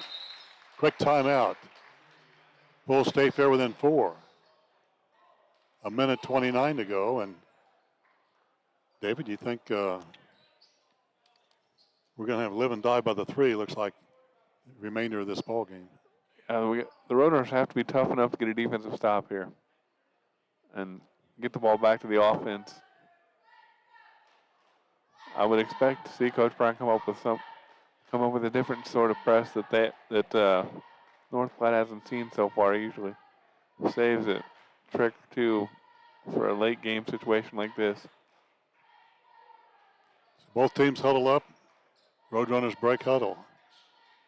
Quick timeout. Full State Fair within 4. A minute 29 to go. And David, do you think we're going to have live and die by the 3? Looks like the remainder of this ball game.
The Roadrunners have to be tough enough to get a defensive stop here and get the ball back to the offense. I would expect to see Coach Brown come up with a different sort of press that North Platte hasn't seen so far. He usually saves a trick or two for a late game situation like this.
Both teams huddle up. Roadrunners break huddle.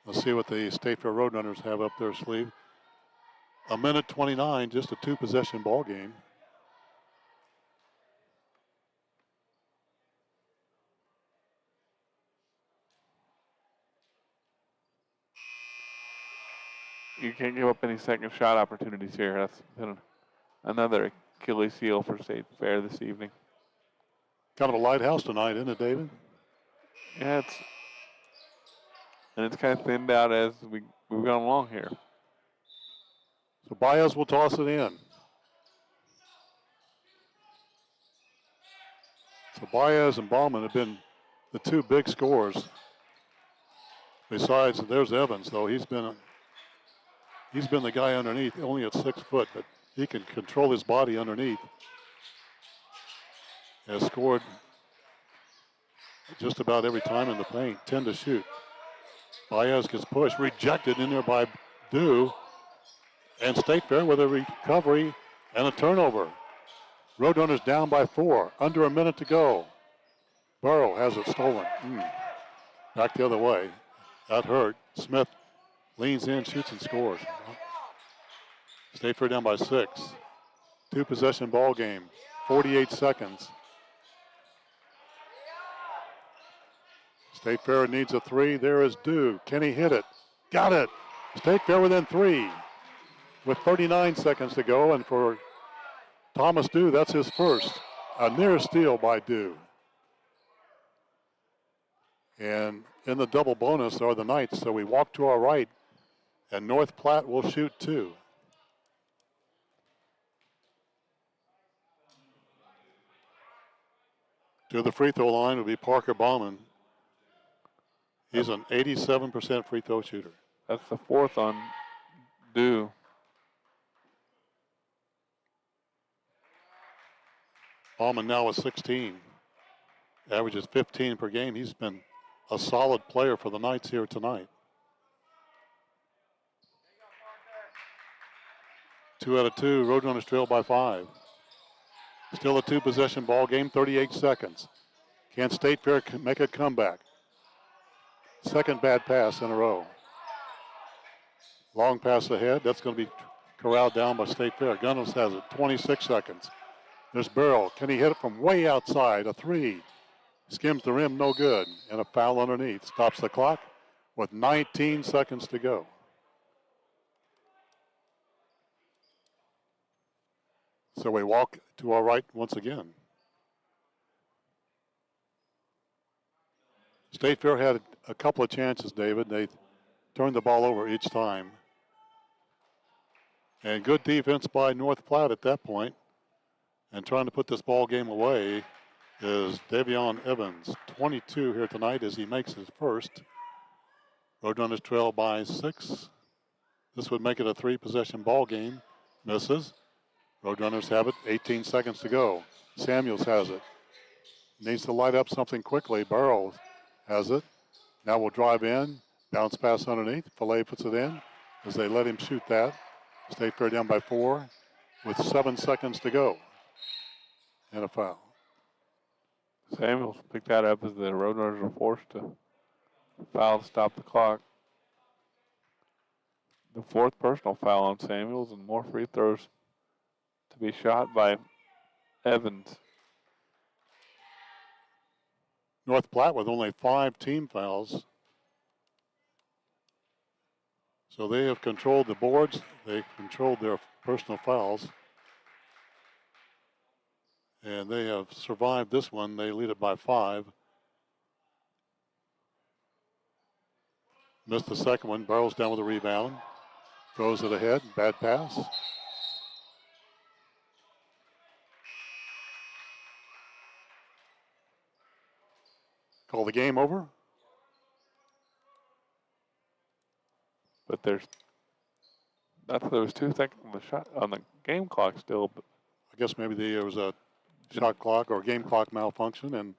Let's see what the State Fair Roadrunners have up their sleeve. A minute 29, just a 2-possession ball game.
You can't give up any second shot opportunities here. That's been another Achilles heel for State Fair this evening.
Kind of a lighthouse tonight, isn't it, David?
Yeah, it's kind of thinned out as we've gone along here.
So Baez will toss it in. So Baez and Bauman have been the 2 big scorers. Besides, there's Evans, though. He's been the guy underneath, only at 6 foot, but he can control his body underneath. Has scored just about every time in the paint, 10 to shoot. Baez gets pushed, rejected in there by Dew. And State Fair with a recovery and a turnover. Roadrunners down by 4, under a minute to go. Burrow has it stolen. Back the other way. That hurt. Smith leans in, shoots, and scores. State Fair down by 6. 2-possession ball game. 48 seconds. State Fair needs a 3. There is Dew. Can he hit it? Got it. State Fair within 3 with 39 seconds to go. And for Thomas Dew, that's his first. A near steal by Dew. And in the double bonus are the Knights. So we walk to our right, and North Platte will shoot 2. To the free throw line will be Parker Bauman. He's an 87% free throw shooter.
That's the 4th on Dew.
Bauman now with 16. Averages 15 per game. He's been a solid player for the Knights here tonight. 2 out of 2. Roadrunners trail by 5. Still a 2-possession ball game, 38 seconds. Can State Fair make a comeback? Second bad pass in a row. Long pass ahead. That's going to be corralled down by State Fair. Gunnels has it. 26 seconds. There's Burrell. Can he hit it from way outside? A 3. Skims the rim, no good. And a foul underneath. Stops the clock with 19 seconds to go. So we walk to our right once again. State Fair had a couple of chances, David. They turned the ball over each time. And good defense by North Platte at that point. And trying to put this ball game away is Davion Evans, 22 here tonight as he makes his first. Roadrunners trail by 6. This would make it a 3-possession ball game. Misses. Roadrunners have it. 18 seconds to go. Samuels has it. Needs to light up something quickly. Burrow has it. Now we'll drive in. Bounce pass underneath. Filet puts it in as they let him shoot that. State Fair down by 4 with 7 seconds to go. And a foul.
Samuels picked that up as the Roadrunners were forced to foul to stop the clock. The 4th personal foul on Samuels, and more free throws to be shot by Evans.
North Platte with only 5 team fouls. So they have controlled the boards. They've controlled their personal fouls. And they have survived this one. They lead it by 5. Missed the second one. Burrows down with a rebound. Throws it ahead. Bad pass. Call the game over.
But there was 2 seconds on the shot on the game clock still. But
I guess maybe there was a shot clock or game clock malfunction, and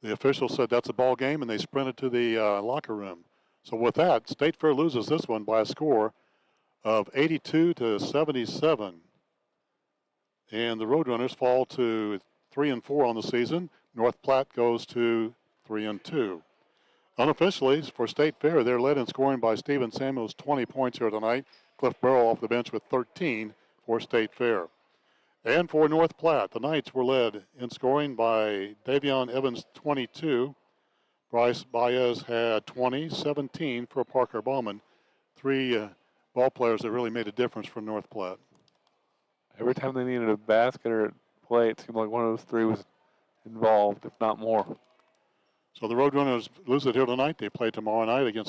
the official said that's a ball game, and they sprinted to the locker room. So with that, State Fair loses this one by a score of 82-77. And the Roadrunners fall to 3-4 on the season. North Platte goes to 3-2. Unofficially, for State Fair, they're led in scoring by Steven Samuels, 20 points here tonight. Cliff Burrow off the bench with 13 for State Fair. And for North Platte, the Knights were led in scoring by Davion Evans, 22. Bryce Baez had 20, 17 for Parker Bowman. 3 ball players that really made a difference for North Platte.
every time they needed a basket or a play, it seemed like one of those 3 was involved, if not more.
So the Roadrunners lose it here tonight. They play tomorrow night against